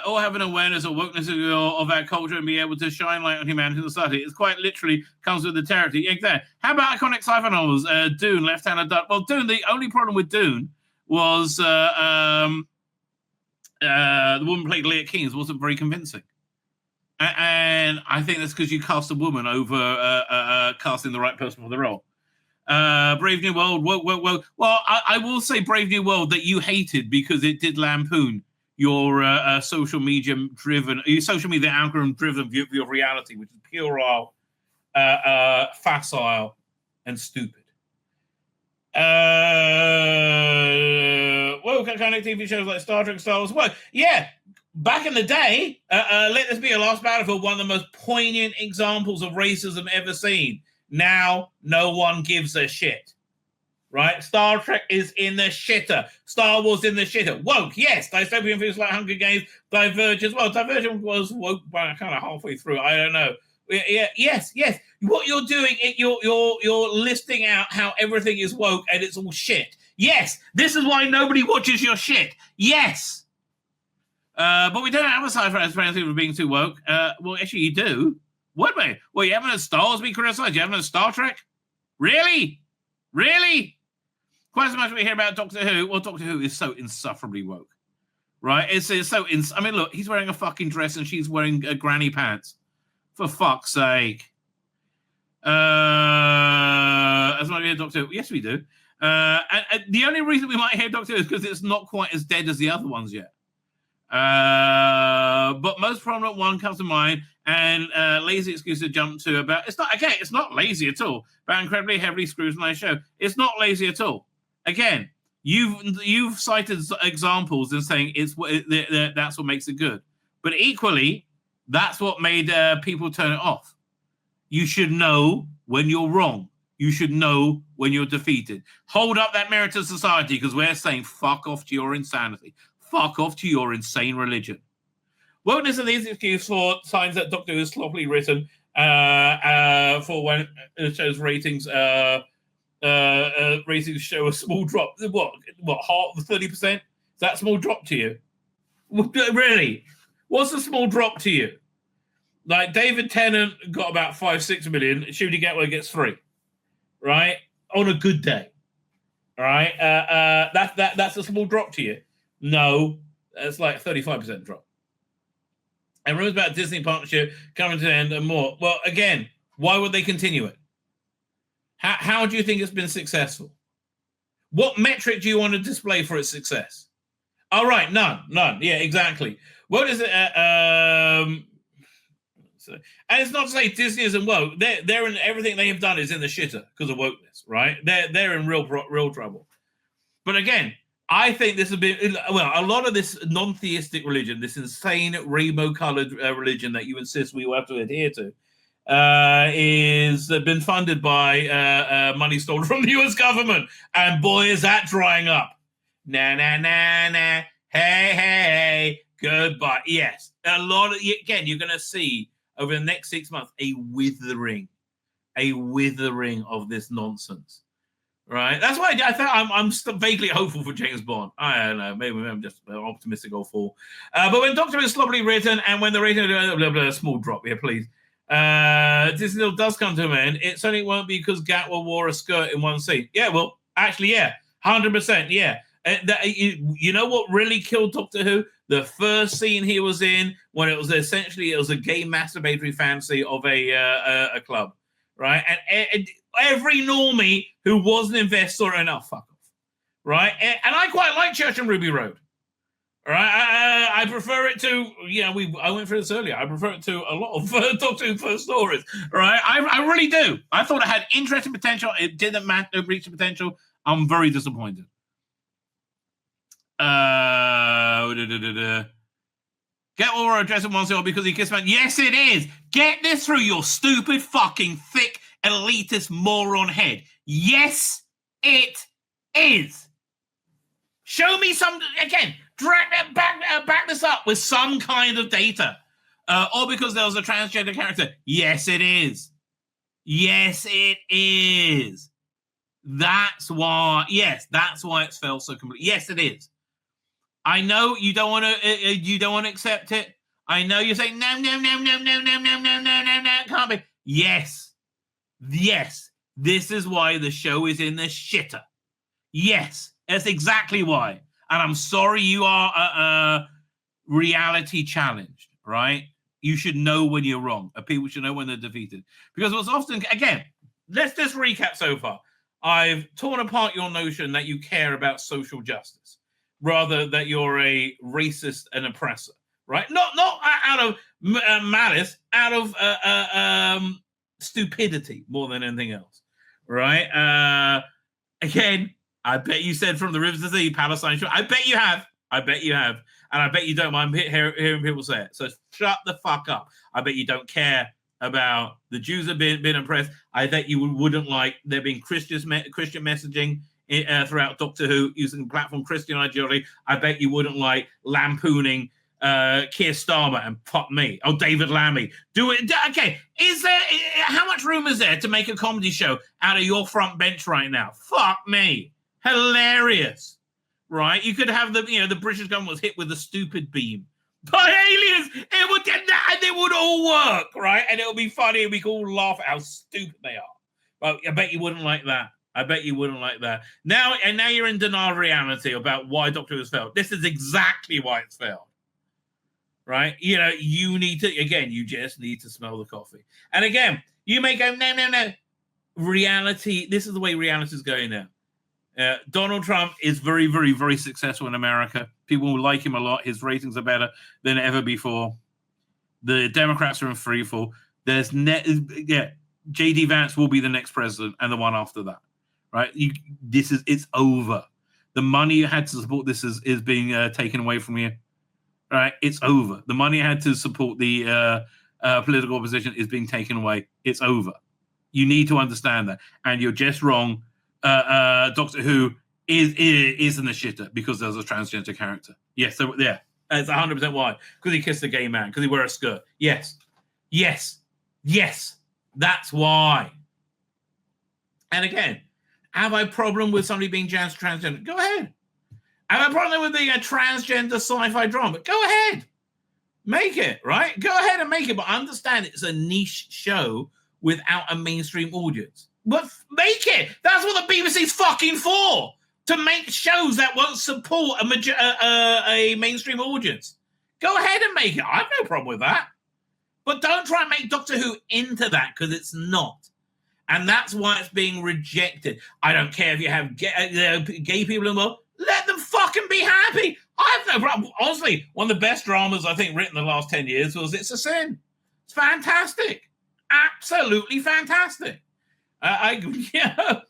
All have an awareness of wokeness of our culture and be able to shine light on humanity and society. It's quite literally comes with the territory. Exactly. How about iconic sci-fi novels? Dune, Left-Handed Duck. Well, Dune. The only problem with Dune was the woman played Leah Keynes wasn't very convincing, and I think that's because you cast a woman over casting the right person for the role. Brave New World. Well, I will say Brave New World that you hated because it did lampoon your social media algorithm driven view of reality, which is puerile, facile, and stupid. Kind of TV shows like Star Trek, Star Wars. Well, yeah, back in the day, Let This Be Your Last Battlefield, one of the most poignant examples of racism ever seen. Now, no one gives a shit. Right? Star Trek is in the shitter. Star Wars in the shitter. Woke, yes. Dystopian films like Hunger Games, Diverge as well. Divergent was woke by kind of halfway through. I don't know. Yeah, yes. What you're doing, you're listing out how everything is woke and it's all shit. Yes, this is why nobody watches your shit. Yes. But we don't have a sci-fi as for being too woke. Well, actually, you do. What way? Well, you haven't had Star Wars be criticized. You haven't had Star Trek? Really? Quite as much we hear about Doctor Who. Well, Doctor Who is so insufferably woke, right? It's so. I mean, look, he's wearing a fucking dress and she's wearing granny pants. For fuck's sake. As much we hear Doctor Who. Yes, we do. And the only reason we might hear Doctor Who is because it's not quite as dead as the other ones yet. But but most prominent one comes to mind, and lazy excuse to jump to about. It's not lazy at all. But incredibly heavily scrutinized show. It's not lazy at all. Again, you've cited examples and saying that's what makes it good. But equally, that's what made people turn it off. You should know when you're wrong. You should know when you're defeated. Hold up that mirror to society, because we're saying fuck off to your insanity. Fuck off to your insane religion. Wokeness and these excuse for signs that Doctor Who is sloppily written for when it shows ratings. Ratings show a small drop. What? Half 30%? Is that a small drop to you? Really? What's a small drop to you? Like David Tennant got about 5-6 million. Shooty Gatway gets 3, right? On a good day, all right? That's a small drop to you. No, that's like 35% drop. And rumors about Disney partnership coming to an end and more. Well, again, why would they continue it? How do you think it's been successful? What metric do you want to display for its success? All right, none. Yeah, exactly. What is it? And it's not to say Disney isn't woke. They're in everything they have done is in the shitter because of wokeness, right? They're in real trouble. But again, I think this has been a lot of this non-theistic religion, this insane rainbow-colored religion that you insist we will have to adhere to, is been funded by money stolen from the US government. And boy, is that drying up. Na, hey, goodbye. Yes, a lot of, again, you're going to see over the next 6 months a withering of this nonsense. Right, that's why I think I'm still vaguely hopeful for James Bond. I don't know, maybe I'm just optimistic or full. But when Doctor is sloppily written and when the rating small drop here, please. Disney does come to an end. It certainly won't be because Gatwa wore a skirt in one scene. Yeah, well, actually, yeah, 100%, yeah. You know what really killed Doctor Who? The first scene he was in when it was a gay masturbatory fantasy of a club, right? And every normie who wasn't invested or enough, fuck off, right? And I quite like Church and Ruby Road, all right? I prefer it to, I went through this earlier. I prefer it to a lot of Doctor Who first stories, all right? I really do. I thought it had interesting potential. It didn't reach the potential. I'm very disappointed. Get what we're addressing once more because he kissed man. Yes, it is. Get this through your stupid, fucking, thick, elitist moron head. Yes, it is. Show me some, again, back this up with some kind of data. Or because there was a transgender character. Yes, it is. Yes, it is. That's why it's felt so completely. Yes, it is. I know you don't want to accept it. I know you're saying no, can't be. Yes. This is why the show is in the shitter. Yes, that's exactly why. And I'm sorry you are reality challenged, right? You should know when you're wrong. People should know when they're defeated. Because what's often, again, let's just recap so far. I've torn apart your notion that you care about social justice, rather that you're a racist and oppressor, right? Not out of malice, out of stupidity more than anything else, right? Again, I bet you said from the rivers to the sea, Palestine. I bet you have. And I bet you don't mind hearing people say it. So shut the fuck up. I bet you don't care about the Jews have been oppressed. I bet you wouldn't like there being Christian messaging throughout Doctor Who using the platform Christian ideology. I bet you wouldn't like lampooning Keir Starmer and fuck me. Oh, David Lammy. Do it. Okay. How much room is there to make a comedy show out of your front bench right now? Fuck me. Hilarious. Right? You could have the British government was hit with a stupid beam by aliens. It would all work, right? And it would be funny and we could all laugh at how stupid they are. But I bet you wouldn't like that. Now you're in denial of reality about why Doctor Who has failed. This is exactly why it's failed. Right? You just need to smell the coffee. And again, you may go, no. Reality, this is the way reality is going now. Donald Trump is very, very, very successful in America. People will like him a lot. His ratings are better than ever before. The Democrats are in free fall. JD Vance will be the next president and the one after that, right? It's over. The money you had to support this is being taken away from you, right? It's over. The money you had to support the political opposition is being taken away. It's over. You need to understand that, and you're just wrong. Doctor Who isn't a shitter because there's a transgender character. Yes, so yeah, it's 100% why. Because he kissed a gay man. Because he wear a skirt. Yes. That's why. And again, have I a problem with somebody being transgender? Go ahead. Have I a problem with being a transgender sci-fi drama? Go ahead. Make it, right? Go ahead and make it. But understand it's a niche show without a mainstream audience. But make it. That's what the BBC's fucking for. To make shows that won't support a mainstream audience. Go ahead and make it. I have no problem with that. But don't try and make Doctor Who into that, because it's not. And that's why it's being rejected. I don't care if you have gay people involved. Let them fucking be happy. I have no problem. Honestly, one of the best dramas I think written in the last 10 years was It's a Sin. It's fantastic. Absolutely fantastic. But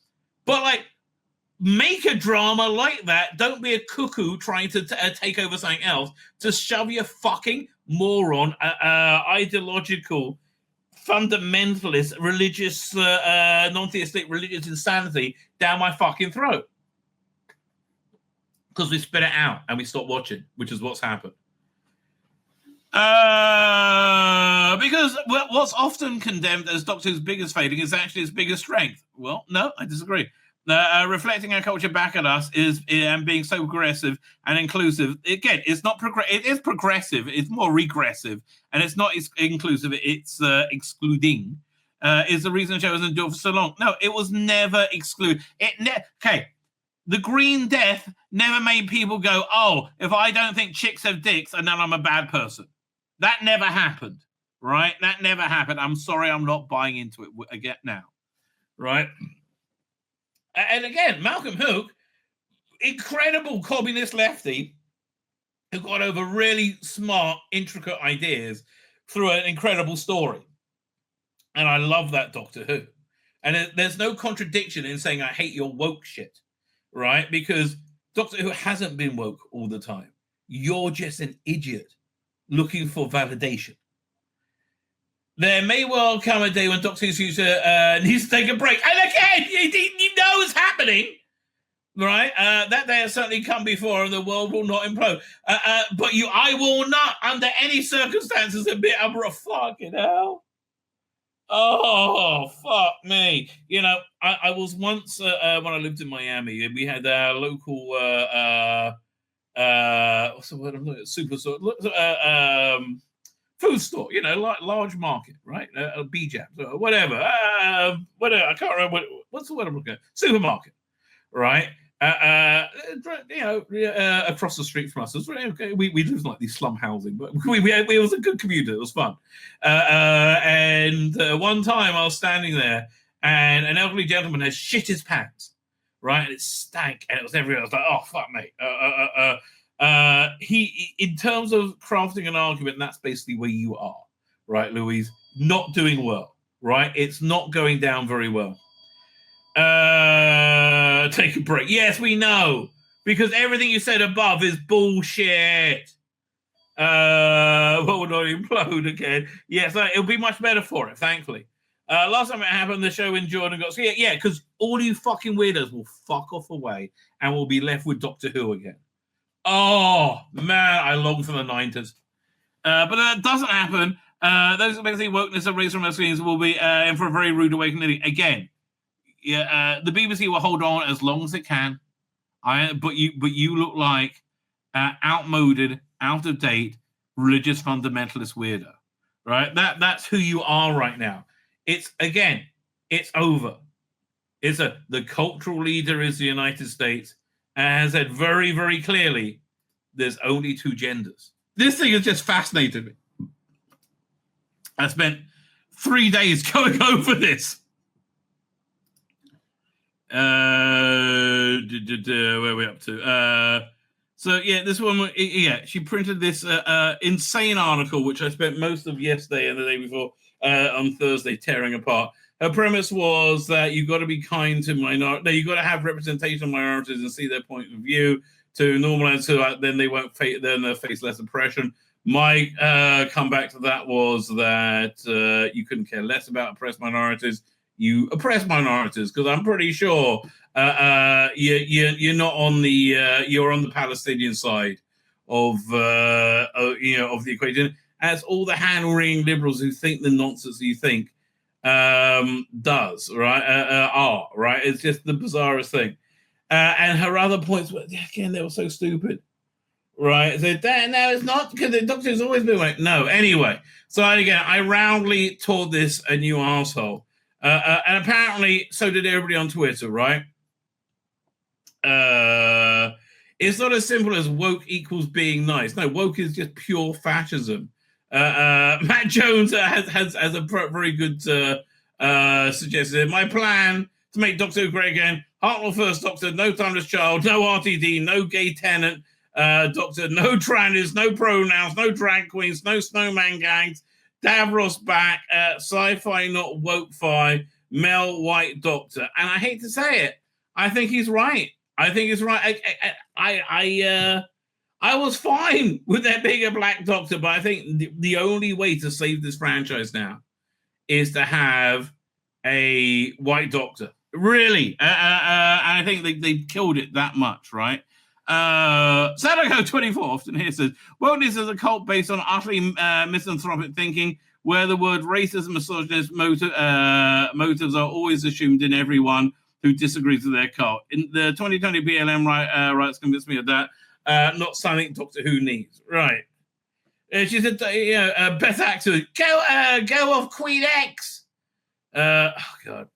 like, make a drama like that. Don't be a cuckoo trying to take over something else to shove your fucking moron, ideological, fundamentalist, religious, non-theistic religious insanity down my fucking throat. Because we spit it out and we stop watching, which is what's happened. Because what's often condemned as Doctor Who's biggest failing is actually its biggest strength. Well, no, I disagree. Reflecting our culture back at us and being so progressive and inclusive. Again, it's not it is progressive. It's more regressive, and it's not inclusive. It's excluding. Is the reason the show has endured for so long? No, it was never exclude. Okay, the Green Death never made people go, "Oh, if I don't think chicks have dicks, and then I'm a bad person." That never happened, right? That never happened. I'm sorry, I'm not buying into it again now, right? And again, Malcolm Hook, incredible communist lefty who got over really smart, intricate ideas through an incredible story. And I love that Doctor Who. And there's no contradiction in saying I hate your woke shit, right? Because Doctor Who hasn't been woke all the time. You're just an idiot looking for validation. There may well come a day when Doctor Who's future needs to take a break. And again, you know it's happening, right? That day has certainly come before, and the world will not implode. But I will not, under any circumstances, admit I'm a fucking hell. Oh, fuck me. You know, I was once, when I lived in Miami, we had a local, what's the word I'm looking at? Superstore. Food store, you know, like large market, right? B-Jabs, whatever. I can't remember what's the word I'm looking at. Supermarket, right? You know, across the street from us. We lived like these slum housing, but it was a good community. It was fun. And one time I was standing there, and an elderly gentleman had shit his pants, right? And it stank, and it was everywhere. I was like, oh fuck, mate. He, in terms of crafting an argument, that's basically where you are, right, Louise? Not doing well, right? It's not going down very well. Take a break. Yes, we know, because everything you said above is bullshit. What would not implode again? Yes, it'll be much better for it, thankfully. Last time it happened, the show endured and got... Yeah, because all you fucking weirdos will fuck off away and we'll be left with Doctor Who again. Oh, man, I long for the 90s. But that doesn't happen. Those expecting wokeness and race from our screens will be in for a very rude awakening. Again, the BBC will hold on as long as it can. But you look like outmoded, out of date, religious fundamentalist weirdo, right? That's who you are right now. It's over. The cultural leader is the United States, and has said very, very clearly, there's only two genders. This thing has just fascinated me. I spent 3 days going over this. Where are we up to? So yeah, this woman, she printed this insane article, which I spent most of yesterday and the day before on Thursday tearing apart. Her premise was that you've got to be kind to minorities. No, you've got to have representation of minorities and see their point of view to normalize, so then they won't face, face less oppression. My comeback to that was that you couldn't care less about oppressed minorities. You oppress minorities, because I'm pretty sure you're not on the you're on the Palestinian side of of the equation, as all the hand-wringing liberals who think the nonsense you think does, right? Are right. It's just the bizarrest thing. And her other points were, again, they were so stupid, right? So no, it's not, because the doctor's always been like, no. Anyway, so again, I roundly told this a new asshole. And apparently, so did everybody on Twitter, right? It's not as simple as woke equals being nice. No, woke is just pure fascism. Matt Jones has a very good suggestion. My plan to make Doctor Who great again: Hartnell first Doctor, no timeless child, no RTD, no gay tenant Doctor, no trannies, no pronouns, no drag queens, no snowman gangs. Davros back, sci-fi not woke-fi, male white doctor. And I hate to say it, I think he's right. I think he's right. I was fine with there being a black doctor, but I think the only way to save this franchise now is to have a white doctor. Really. And I think they killed it that much, right? Sadako24 often here says, wokeness is a cult based on utterly misanthropic thinking, where the word racist and misogynist motives are always assumed in everyone who disagrees with their cult. In the 2020 BLM rights convinced me of that. Not something Doctor Who needs. Right. She said, Beth Axel, go off Queen X. Oh, God.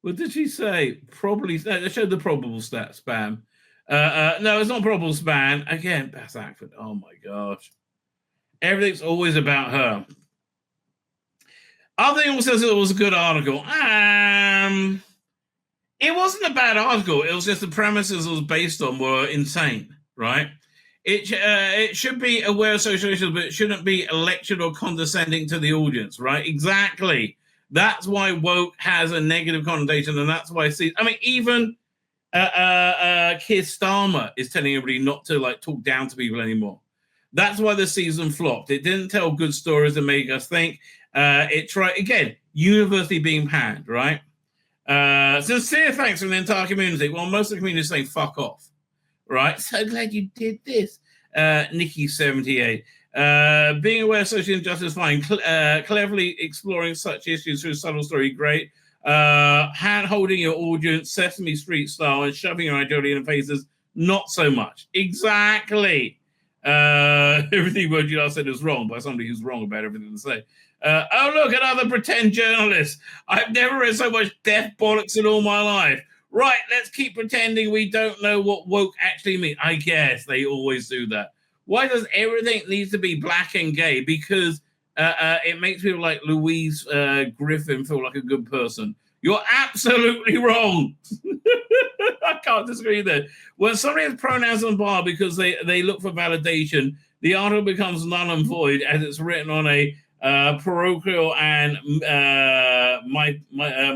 What did she say? Probably, they showed the probable spam. No, it's not probable spam. Again, Beth Axel. Oh, my gosh. Everything's always about her. Other thing also says it was a good article. It wasn't a bad article. It was just the premises it was based on were insane, right? It should be aware of social issues, but it shouldn't be lectured or condescending to the audience, right? Exactly. That's why woke has a negative connotation, and that's why even Keir Starmer is telling everybody not to talk down to people anymore. That's why the season flopped. It didn't tell good stories that make us think. It tried again, universally being panned, right? Sincere thanks from the entire community. Well, most of the community is saying fuck off, right? So glad you did this. Nikki78. Being aware of social injustice, fine. Cleverly exploring such issues through subtle story, great. Hand-holding your audience, Sesame Street style, and shoving your ideology in the faces, not so much. Exactly. Everything what you said is wrong by somebody who's wrong about everything to say. Oh, look, another pretend journalist. I've never read so much death bollocks in all my life. Right, let's keep pretending we don't know what woke actually means. I guess they always do that. Why does everything need to be black and gay? Because it makes people like Louise Griffin feel like a good person. You're absolutely wrong. I can't disagree there. When somebody has pronouns on bar because they look for validation, the article becomes null and void as it's written on a parochial and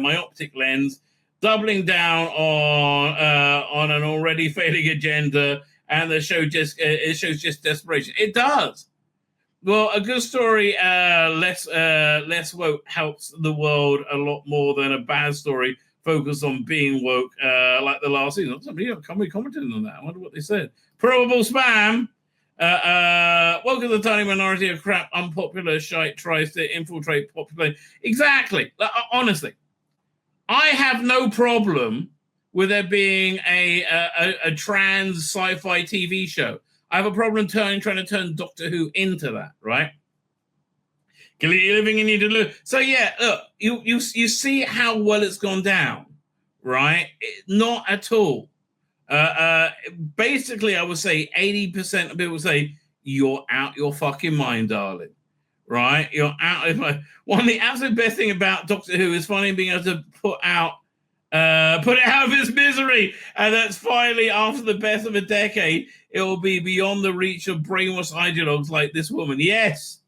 myopic lens, doubling down on an already failing agenda, and the show it shows just desperation. It does. Well, a good story, less woke, helps the world a lot more than a bad story focused on being woke, like the last season. Somebody commented on that. I wonder what they said. Probable spam. Woke is a tiny minority of crap, unpopular shite tries to infiltrate popular. Exactly. Honestly, I have no problem with there being a trans sci-fi TV show. I have a problem trying to turn Doctor Who into that, right? Living in you. So yeah, look, you see how well it's gone down, right? Not at all. Basically, I would say 80% of people say you're out your fucking mind, darling. Right? You're out of my. One of the absolute best thing about Doctor Who is finally being able to put out Put it out of its misery. And that's finally, after the best of a decade, it will be beyond the reach of brainwashed ideologues like this woman. Yes.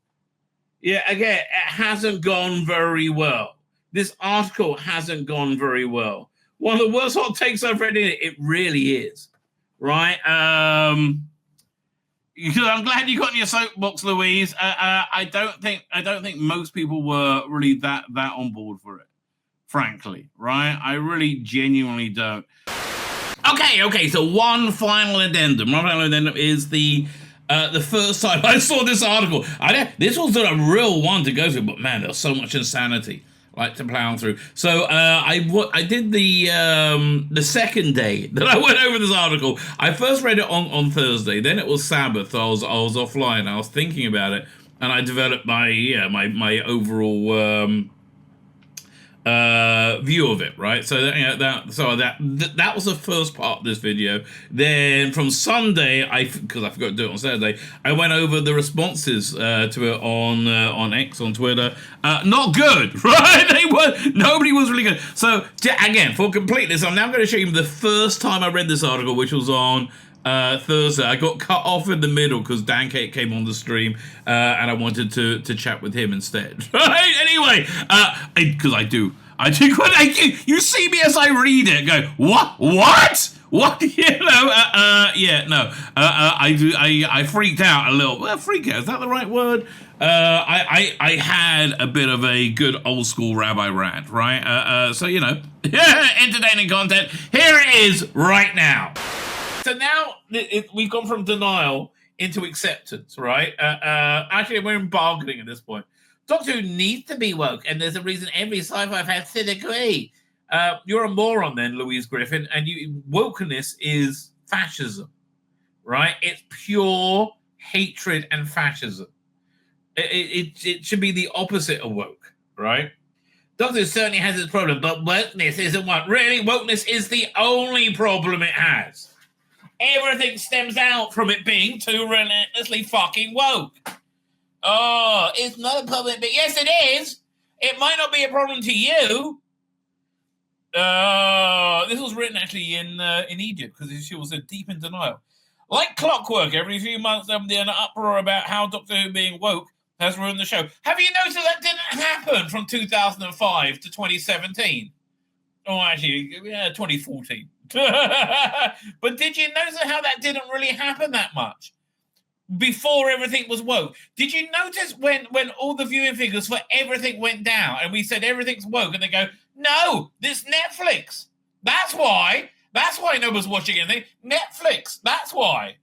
Yeah, again, it hasn't gone very well. This article hasn't gone very well. One of the worst hot takes I've read in it. It really is. Right? Because I'm glad you got in your soapbox, Louise. I don't think most people were really that on board for it, frankly, right? I really genuinely don't. Okay. So one final addendum. One final addendum is the first time I saw this article. This was a real one to go through, but man, there's so much insanity like to plow through. So I did the second day that I went over this article. I first read it on Thursday. Then it was Sabbath. So I was offline. I was thinking about it, and I developed my overall view of it, right? So that was the first part of this video. Then from Sunday, because I forgot to do it on Saturday, I went over the responses to it on X, on Twitter. Not good, right? Nobody was really good. So again, for completeness, I'm now going to show you the first time I read this article, which was on Thursday. I got cut off in the middle because Dan Kate came on the stream, and I wanted to chat with him instead. Right? Anyway, because I do. You see me as I read it, go what? I freaked out a little. Well, freak out, is that the right word? I had a bit of a good old school rabbi rant, right? So entertaining content. Here it is right now. So now we've gone from denial into acceptance, right? Actually, we're in bargaining at this point. Doctor Who needs to be woke, and there's a reason every sci-fi fan should agree. You're a moron then, Louise Griffin, and wokeness is fascism, right? It's pure hatred and fascism. It should be the opposite of woke, right? Doctor Who certainly has its problem, but wokeness isn't one. Really, wokeness is the only problem it has. Everything stems out from it being too relentlessly fucking woke. Oh, it's not a problem, but yes, it is. It might not be a problem to you. This was written actually in Egypt because she was deep in denial. Like clockwork, every few months there'll be an uproar about how Doctor Who being woke has ruined the show. Have you noticed that didn't happen from 2005 to 2017? Oh, actually, 2014. But did you notice how that didn't really happen that much? Before everything was woke. Did you notice when all the viewing figures for everything went down and we said everything's woke and they go, no, this Netflix. That's why nobody's watching anything. Netflix, that's why.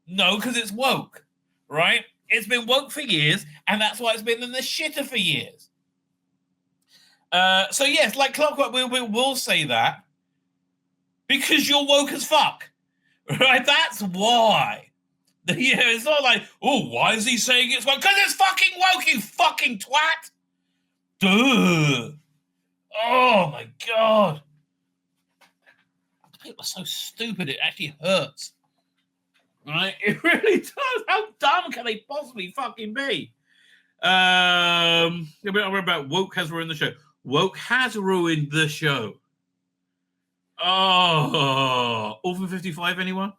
No, because it's woke, right? It's been woke for years and that's why it's been in the shitter for years. So yes, like clockwork, we will say that because you're woke as fuck, right? That's why. Yeah, it's not like, oh, why is he saying it's woke? Because it's fucking woke, you fucking twat. Duh. Oh, my God. People are so stupid, it actually hurts. Right? It really does. How dumb can they possibly fucking be? I'll read about woke has ruined the show. Woke has ruined the show. Oh, Orphan 55, anyone?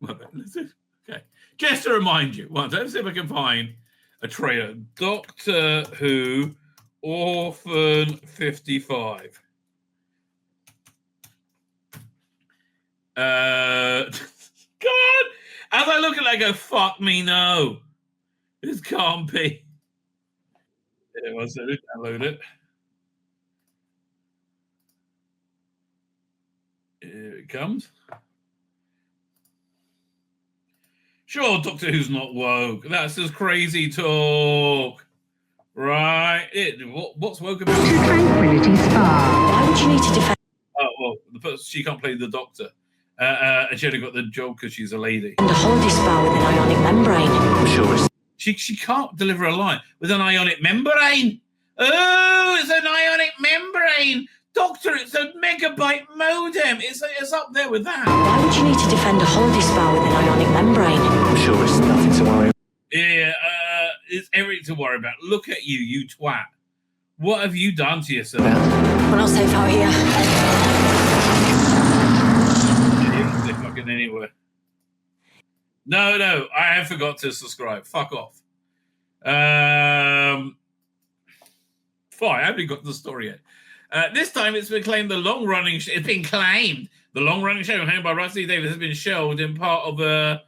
Okay, just to remind you, let's see if I can find a trailer. Doctor Who Orphan 55. God, as I look at it, I go, fuck me, no. This can't be. It was, download it. Here it comes. Sure, Doctor Who's not woke. That's just crazy talk. Right? What's woke about? Tranquility Spa. Why would you need to defend? Oh, well, she can't play the Doctor. And she only got the job because she's a lady. And a holiday spa with an ionic membrane. I'm sure. She can't deliver a line with an ionic membrane. Oh, it's an ionic membrane. Doctor, it's a megabyte modem. It's up there with that. Why would you need to defend a holiday spa with an ionic membrane? I'm sure it's nothing to worry about. Yeah, it's everything to worry about. Look at you twat. What have you done to yourself? We're not safe out here. They're fucking anywhere. No, I have forgot to subscribe. Fuck off. Fine, I haven't got the story yet. This time it's been claimed the long-running show hosted by Rusty Davis has been shelved in part to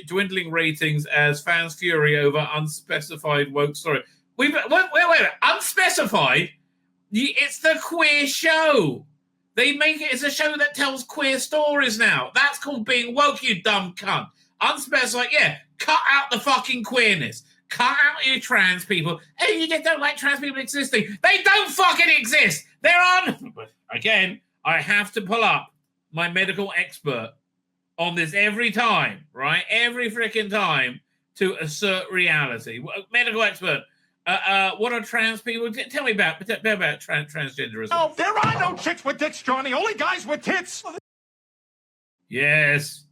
dwindling ratings as fans fury over unspecified woke story. Wait, unspecified? It's the queer show. They make it as a show that tells queer stories now. That's called being woke, you dumb cunt. Unspecified, yeah. Cut out the fucking queerness. Cut out your trans people. Hey, you just don't like trans people existing. They don't fucking exist. They're on. Again, I have to pull up my medical expert on this every time, right? Every freaking time to assert reality. Medical expert. What are trans people? Tell me about transgenderism. Oh, there are no chicks with dicks, Johnny. Only guys with tits. Yes,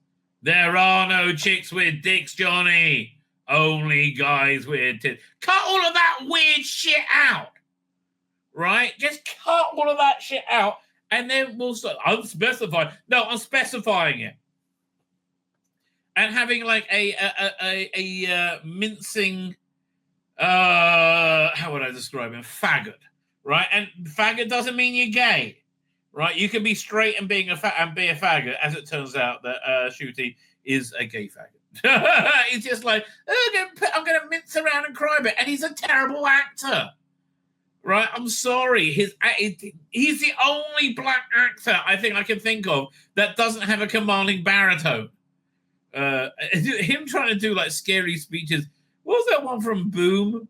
there are no chicks with dicks, Johnny. Only guys with tits. Cut all of that weird shit out, right? Just cut all of that shit out, and then we'll start unspecified. No, I'm specifying it, and having like a mincing. How would I describe him? Faggot, right? And faggot doesn't mean you're gay, right? You can be straight and be a faggot. As it turns out, that Shooty is a gay faggot. He's just like, I'm going to mince around and cry a bit, and he's a terrible actor, right? I'm sorry. He's the only black actor I think I can think of that doesn't have a commanding baritone. Him trying to do like scary speeches. What was that one from Boom?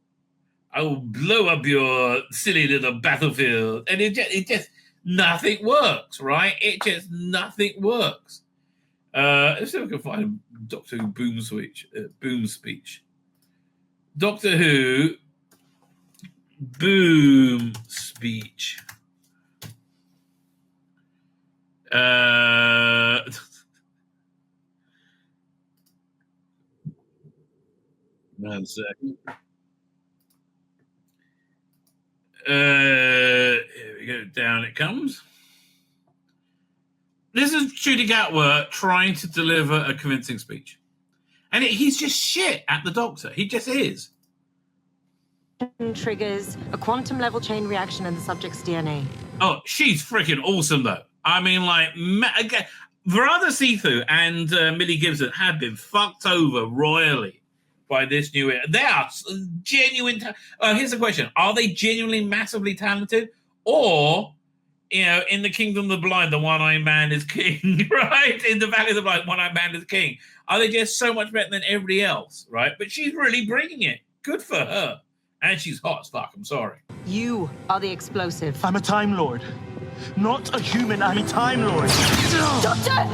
I will blow up your silly little battlefield. And it just nothing works, right? It just nothing works. Let's see if I can find Doctor Who Boom speech. Doctor Who Boom speech. One second. Here we go. Down it comes. This is Judy Gatwa trying to deliver a convincing speech. And he's just shit at the Doctor. He just is. Triggers a quantum level chain reaction in the subject's DNA. Oh, she's freaking awesome, though. I mean, like, again, Verada Sethu and Millie Gibson have been fucked over royally by this new era. They are genuine. Here's the question. Are they genuinely massively talented? Or, you know, in the Kingdom of the Blind, the one-eyed man is king, right? In the Valley of the Blind, one-eyed man is king. Are they just so much better than everybody else, right? But she's really bringing it. Good for her. And she's hot as fuck, I'm sorry. You are the explosive. I'm a Time Lord. Not a human, I'm a Time Lord. Doctor!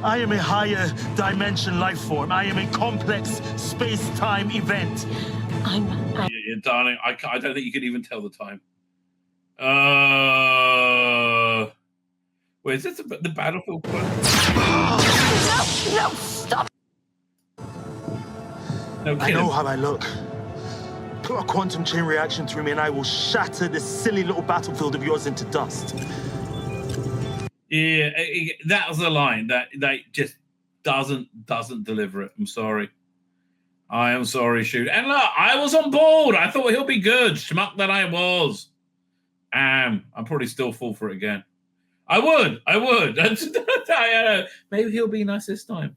I am a higher dimension life form. I am a complex space-time event. Yeah, darling, I don't think you can even tell the time. Wait, is this the battlefield one? No, stop! No, I know how I look. Put a quantum chain reaction through me and I will shatter this silly little battlefield of yours into dust. Yeah, that was a line that just doesn't deliver it. I'm sorry. I am sorry, shoot. And look, I was on board. I thought he'll be good. Schmuck that I was. I'm probably still fall for it again. I would. I don't know. Maybe he'll be nice this time.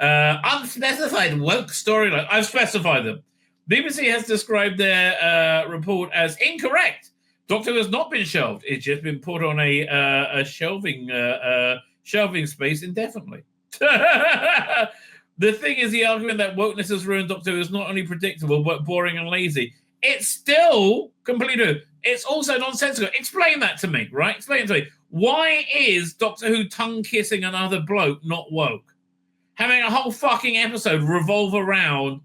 Unspecified woke storyline. I've specified them. BBC has described their report as incorrect. Doctor Who has not been shelved. It's just been put on a shelving space indefinitely. The thing is, the argument that wokeness has ruined Doctor Who is not only predictable but boring and lazy. It's still completely. It's also nonsensical. Explain that to me, right? Explain it to me. Why is Doctor Who tongue kissing another bloke not woke? Having a whole fucking episode revolve around,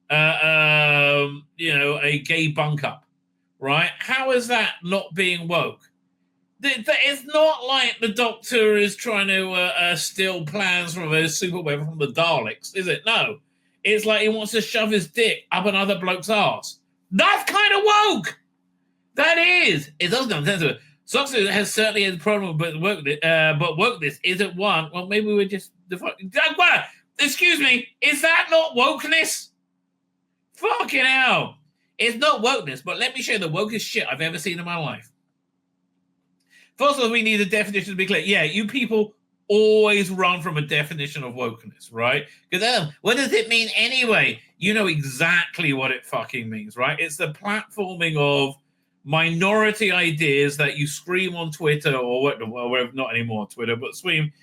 a gay bunk up, right? How is that not being woke? It's not like the Doctor is trying to steal plans from a super weapon from the Daleks, is it? No. It's like he wants to shove his dick up another bloke's ass. That's kind of woke. That is. It does come sense to it. Soxer has certainly had a problem, but wokeness isn't one. Well, maybe we're just excuse me. Is that not wokeness? Fucking hell. It's not wokeness, but let me show you the wokest shit I've ever seen in my life. First of all, we need a definition to be clear. Yeah, you people always run from a definition of wokeness, right? Because what does it mean anyway? You know exactly what it fucking means, right? It's the platforming of minority ideas that you scream on Twitter or whatever, not anymore Twitter, but scream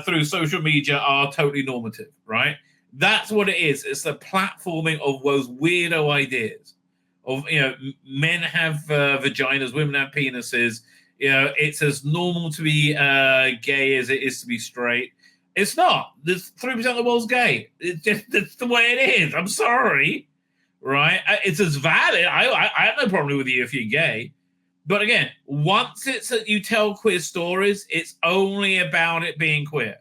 through social media are totally normative, right? That's what it is. It's the platforming of those weirdo ideas of, men have vaginas, women have penises. It's as normal to be gay as it is to be straight. It's not. There's 3% of the world's gay. It's the way it is. I'm sorry. Right? It's as valid. I have no problem with you if you're gay. But again, once it's that you tell queer stories, it's only about it being queer.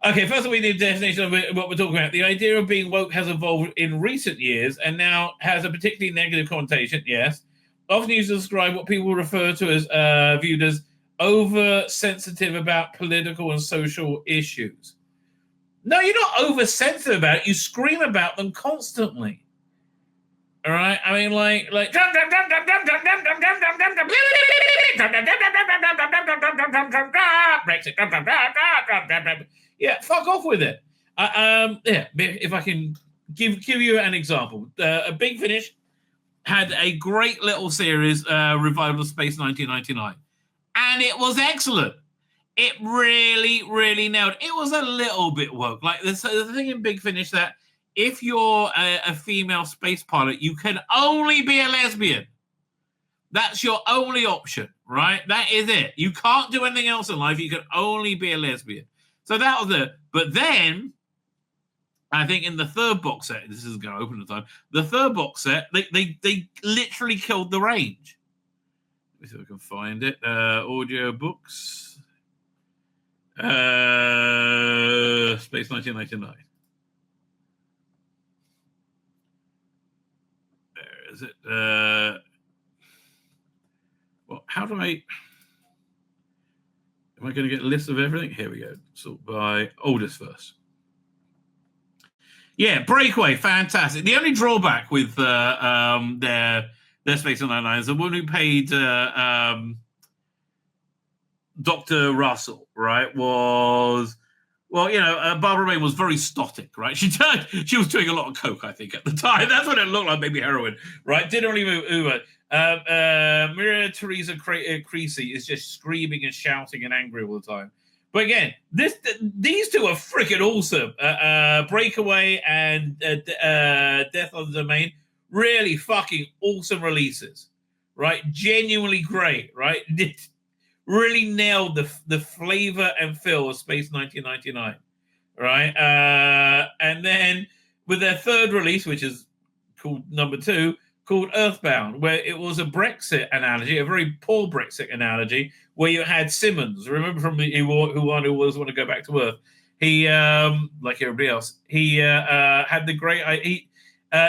Okay, first of all, we need a definition of what we're talking about. The idea of being woke has evolved in recent years and now has a particularly negative connotation, yes. Often used to describe what people refer to as viewed as oversensitive about political and social issues. No, you're not oversensitive about it. You scream about them constantly. All right, I mean, like, Brexit. Yeah, fuck off with it. If I can give you an example, a Big Finish had a great little series, Revival of Space 1999, and it was excellent. It really, really nailed. It was a little bit woke. Like the thing in Big Finish that if you're a female space pilot, you can only be a lesbian. That's your only option, right? That is it. You can't do anything else in life. You can only be a lesbian. So that was it. But then, I think in the third box set, this is going to open the time, the third box set, they literally killed the range. Let me see if I can find it. Audio books. Space 1999. There is it. Well, how do I... Am I going to get a list of everything? Here we go. Sort by oldest first. Yeah, Breakaway, fantastic. The only drawback with their Space 99 is the one who paid Dr. Russell, right, was... Well, Barbara May was very stoic, right? She was doing a lot of coke, I think, at the time. That's what it looked like, maybe heroin, right? Didn't really move Uber. Maria Teresa Creasy is just screaming and shouting and angry all the time. But again, these two are freaking awesome. Breakaway and Death on the Domain, really fucking awesome releases, right? Genuinely great, right? Really nailed the flavor and feel of Space 1999, right? And then with their third release, which is called number 2, called Earthbound, where it was a Brexit analogy, a very poor Brexit analogy, where you had Simmons, remember from who always want to go back to Earth. He, like everybody else, he had the great...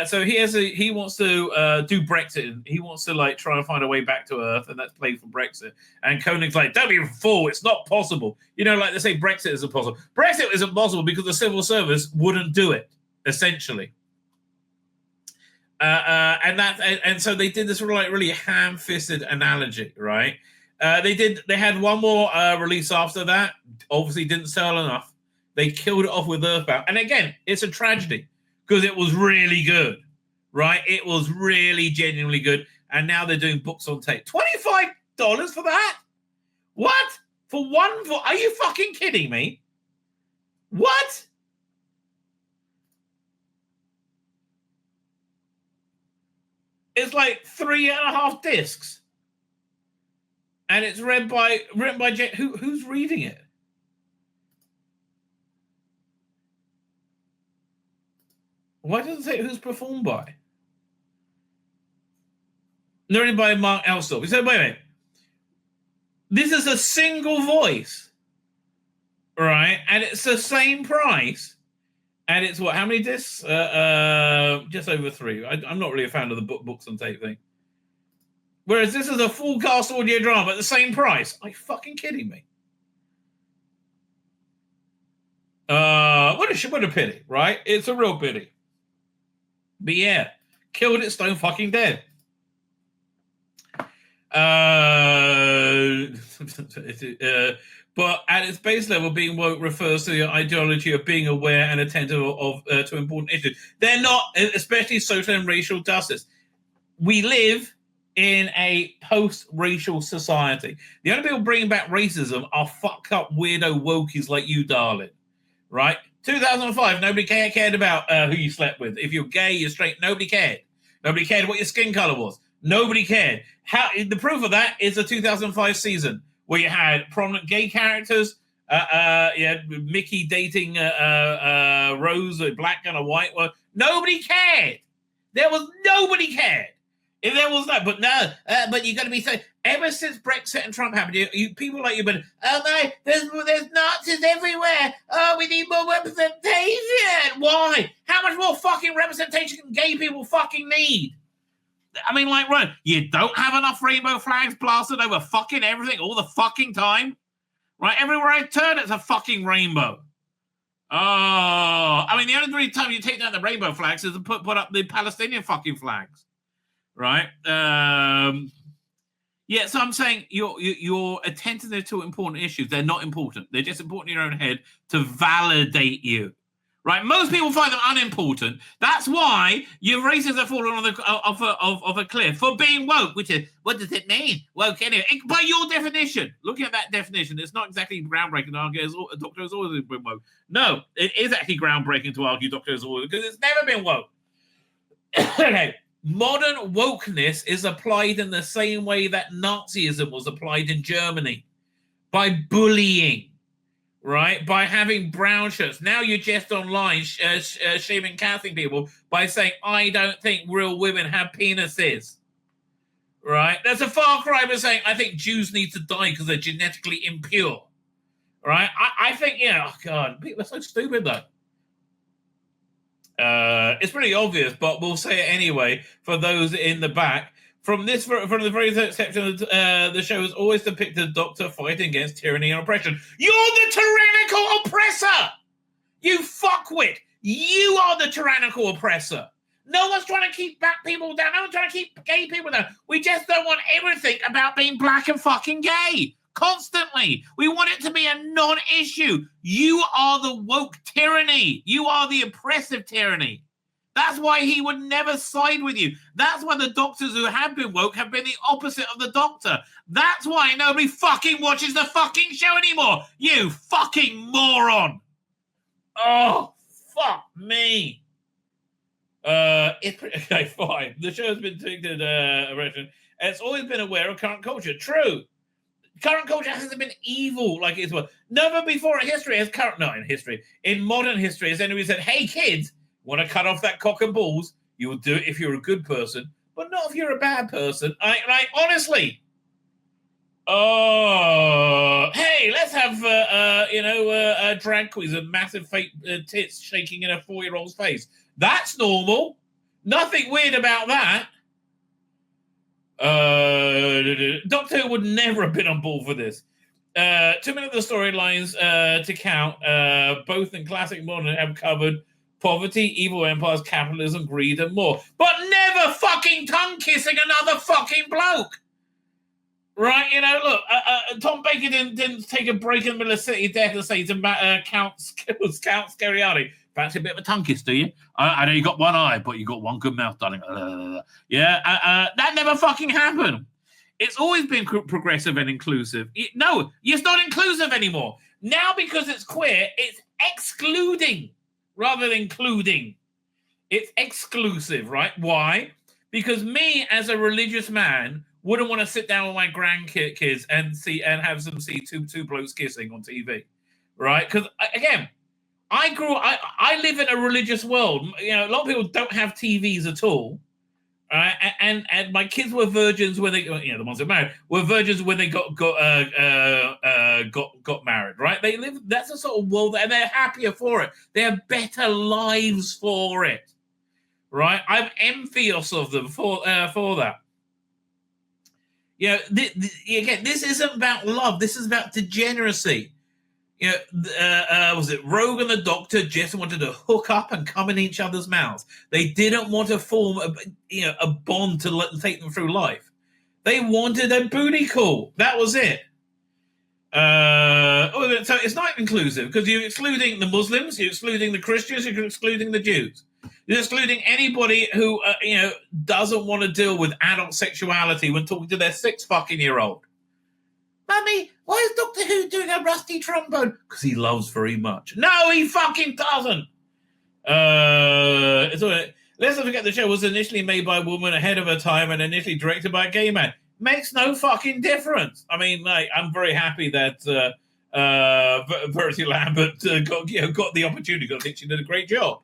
So he wants to do Brexit. He wants to try and find a way back to Earth, and that's played for Brexit. And Koenig's like, don't be a fool, it's not possible. Like they say Brexit isn't possible. Brexit isn't possible because the civil service wouldn't do it, essentially. And so they did this really ham-fisted analogy, right? They had one more release after that. Obviously didn't sell enough. They killed it off with Earthbound. And again, it's a tragedy. Because it was really good, right? It was really genuinely good. And now they're doing books on tape. $25 for that? What? For one? Are you fucking kidding me? What? It's like 3.5 discs. And it's written by who's reading it? Why doesn't it say who's performed by? Narrated by Mark Elstorff. He said, wait a minute. This is a single voice, right? And it's the same price And it's what? How many discs? Just over 3. I'm not really a fan of the books on tape thing. Whereas this is a full cast audio drama at the same price. Are you fucking kidding me? What a pity, right? It's a real pity. But yeah, killed it stone fucking dead. But at its base level, being woke refers to the ideology of being aware and attentive to important issues. They're not, especially social and racial justice. We live in a post-racial society. The only people bringing back racism are fucked up weirdo wokies like you, darling. Right? 2005, nobody cared about who you slept with. If you're gay, you're straight, nobody cared. Nobody cared what your skin color was. Nobody cared. The proof of that is the 2005 season where you had prominent gay characters. You had Mickey dating Rose, a black and a white one. Nobody cared. Nobody cared. If there was that, but no, but you got to be so. Ever since Brexit and Trump happened, you people like you, but oh no, there's Nazis everywhere. Oh, we need more representation. Why? How much more fucking representation can gay people fucking need? I mean, like, right, you don't have enough rainbow flags plastered over fucking everything all the fucking time, right? Everywhere I turn, it's a fucking rainbow. Oh, I mean, the only time you take down the rainbow flags is to put up the Palestinian fucking flags. Right. Yeah. So I'm saying you're attentive to important issues. They're not important. They're just important in your own head to validate you. Right. Most people find them unimportant. That's why your races are falling off a cliff for being woke. Which is, what does it mean? Woke anyway. By your definition, looking at that definition, it's not exactly groundbreaking to argue a doctor has always been woke. No, it is actually groundbreaking to argue doctor has always, because it's never been woke. Okay. Modern wokeness is applied in the same way that Nazism was applied in Germany, by bullying, right? By having brown shirts. Now you're just online shaming Catholic people by saying, I don't think real women have penises, right? That's a far cry from saying, I think Jews need to die because they're genetically impure, right? I think, oh God, people are so stupid though. It's pretty obvious, but we'll say it anyway for those in the back. From the very section, the show has always depicted a doctor fighting against tyranny and oppression. You're the tyrannical oppressor! You fuckwit! You are the tyrannical oppressor. No one's trying to keep black people down. No one's trying to keep gay people down. We just don't want everything about being black and fucking gay. Constantly. We want it to be a non-issue. You are the woke tyranny. You are the oppressive tyranny. That's why he would never side with you. That's why the doctors who have been woke have been the opposite of the doctor. That's why nobody fucking watches the fucking show anymore. You fucking moron. Oh, fuck me. Okay, fine. The show has been depicted it's always been aware of current culture. True. Current culture hasn't been evil like it was. Never before in history in modern history has anybody said, hey kids, want to cut off that cock and balls? You will do it if you're a good person, but not if you're a bad person. Honestly. Oh, hey, let's have drag queens with massive fake tits shaking in a 4-year-old's face. That's normal. Nothing weird about that. Doctor Who would never have been on board for this. Too many of the storylines to count, both in classic and modern, have covered poverty, evil empires, capitalism, greed, and more. But never fucking tongue-kissing another fucking bloke. Right? Look, Tom Baker didn't take a break in the middle of City of Death and say to Count Scariati, fancy a bit of a tongue kiss, do you? I know you got one eye, but you got one good mouth, darling. That never fucking happened. It's always been progressive and inclusive. No, it's not inclusive anymore. Now, because it's queer, it's excluding rather than including. It's exclusive, right? Why? Because me, as a religious man, wouldn't want to sit down with my grandkids and have them see two blokes kissing on TV, right? Because again, I live in a religious world. A lot of people don't have TVs at all, right? And my kids were virgins when they, the ones that married, were virgins when they got married, right? They live. That's the sort of world, and they're happier for it. They have better lives for it, right? I'm envious of them for that. Again, this isn't about love. This is about degeneracy. Was it Rogue and the Doctor just wanted to hook up and come in each other's mouths? They didn't want to form a bond to take them through life. They wanted a booty call. That was it. So it's not inclusive because you're excluding the Muslims, you're excluding the Christians, you're excluding the Jews. You're excluding anybody who doesn't want to deal with adult sexuality when talking to their 6-fucking-year-old. Mummy, why is Doctor Who doing a rusty trombone? Because he loves very much. No, he fucking doesn't. Let's not forget the show was initially made by a woman ahead of her time and initially directed by a gay man. Makes no fucking difference. I mean, I'm very happy that Verity Lambert got the opportunity because I think she did a great job.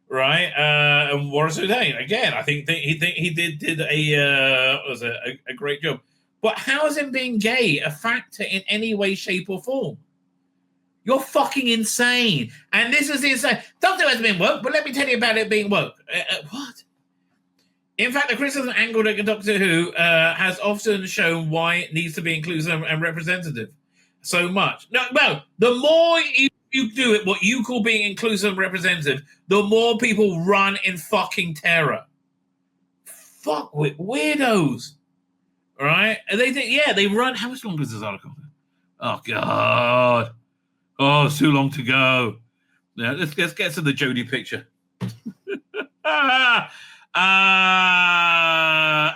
Right, and Warren Hussein again. I think he did a great job. But how is him being gay a factor in any way, shape, or form? You're fucking insane. And this is insane. Doctor Who has been woke, but let me tell you about it being woke. What? In fact, the criticism angled at Doctor Who has often shown why it needs to be inclusive and representative so much. No, the more you do it, what you call being inclusive and representative, the more people run in fucking terror. Fuck with weirdos. All right? And they run. How much longer is this article? Oh, God. Oh, it's too long to go. Yeah, let's get to the Jodie picture.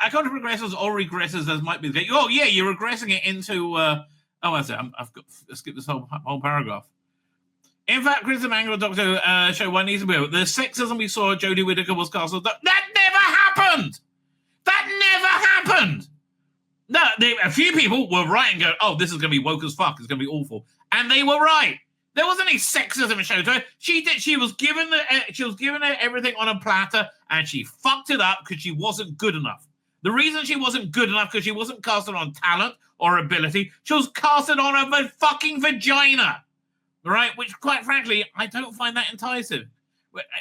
According to regressors or regressors, as might be the case. Oh, yeah, you're regressing it into... that's it. I've got to skip this whole paragraph. In fact, criticism angle of Doctor Who show one needs to be able. The sexism we saw at Jodie Whittaker was cast. That never happened! That never happened! No, a few people were right and go, oh, this is going to be woke as fuck. It's going to be awful. And they were right. There wasn't any sexism in show to her. She was given everything on a platter and she fucked it up because she wasn't good enough. The reason she wasn't good enough because she wasn't casted on talent or ability. She was casted on a fucking vagina. Right? Which, quite frankly, I don't find that enticing.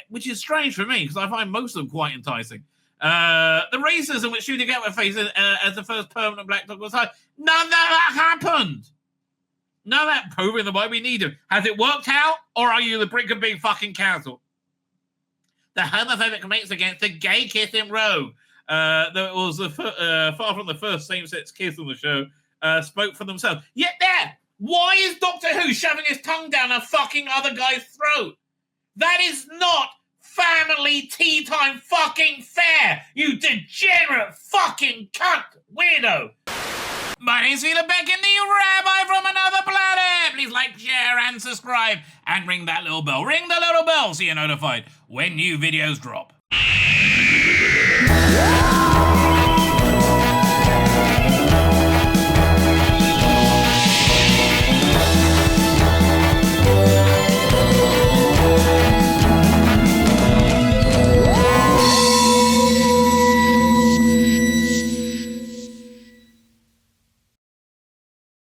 Which is strange for me because I find most of them quite enticing. The racism which Judy Gatwa faced as the first permanent black Doctor was high. None of that happened. None of that proving the way we need to. Has it worked out, or are you the brink of being fucking cancelled? The homophobic comments against the gay kiss in Rogue, that was far from the first same-sex kiss on the show, spoke for themselves. Yet why is Doctor Who shoving his tongue down a fucking other guy's throat? That is not family tea time fucking fair, you degenerate fucking cunt weirdo. My name's Tzvi Lebetkin, the Rabbi from another planet. Please like, share, and subscribe, and ring that little bell. Ring the little bell so you're notified when new videos drop.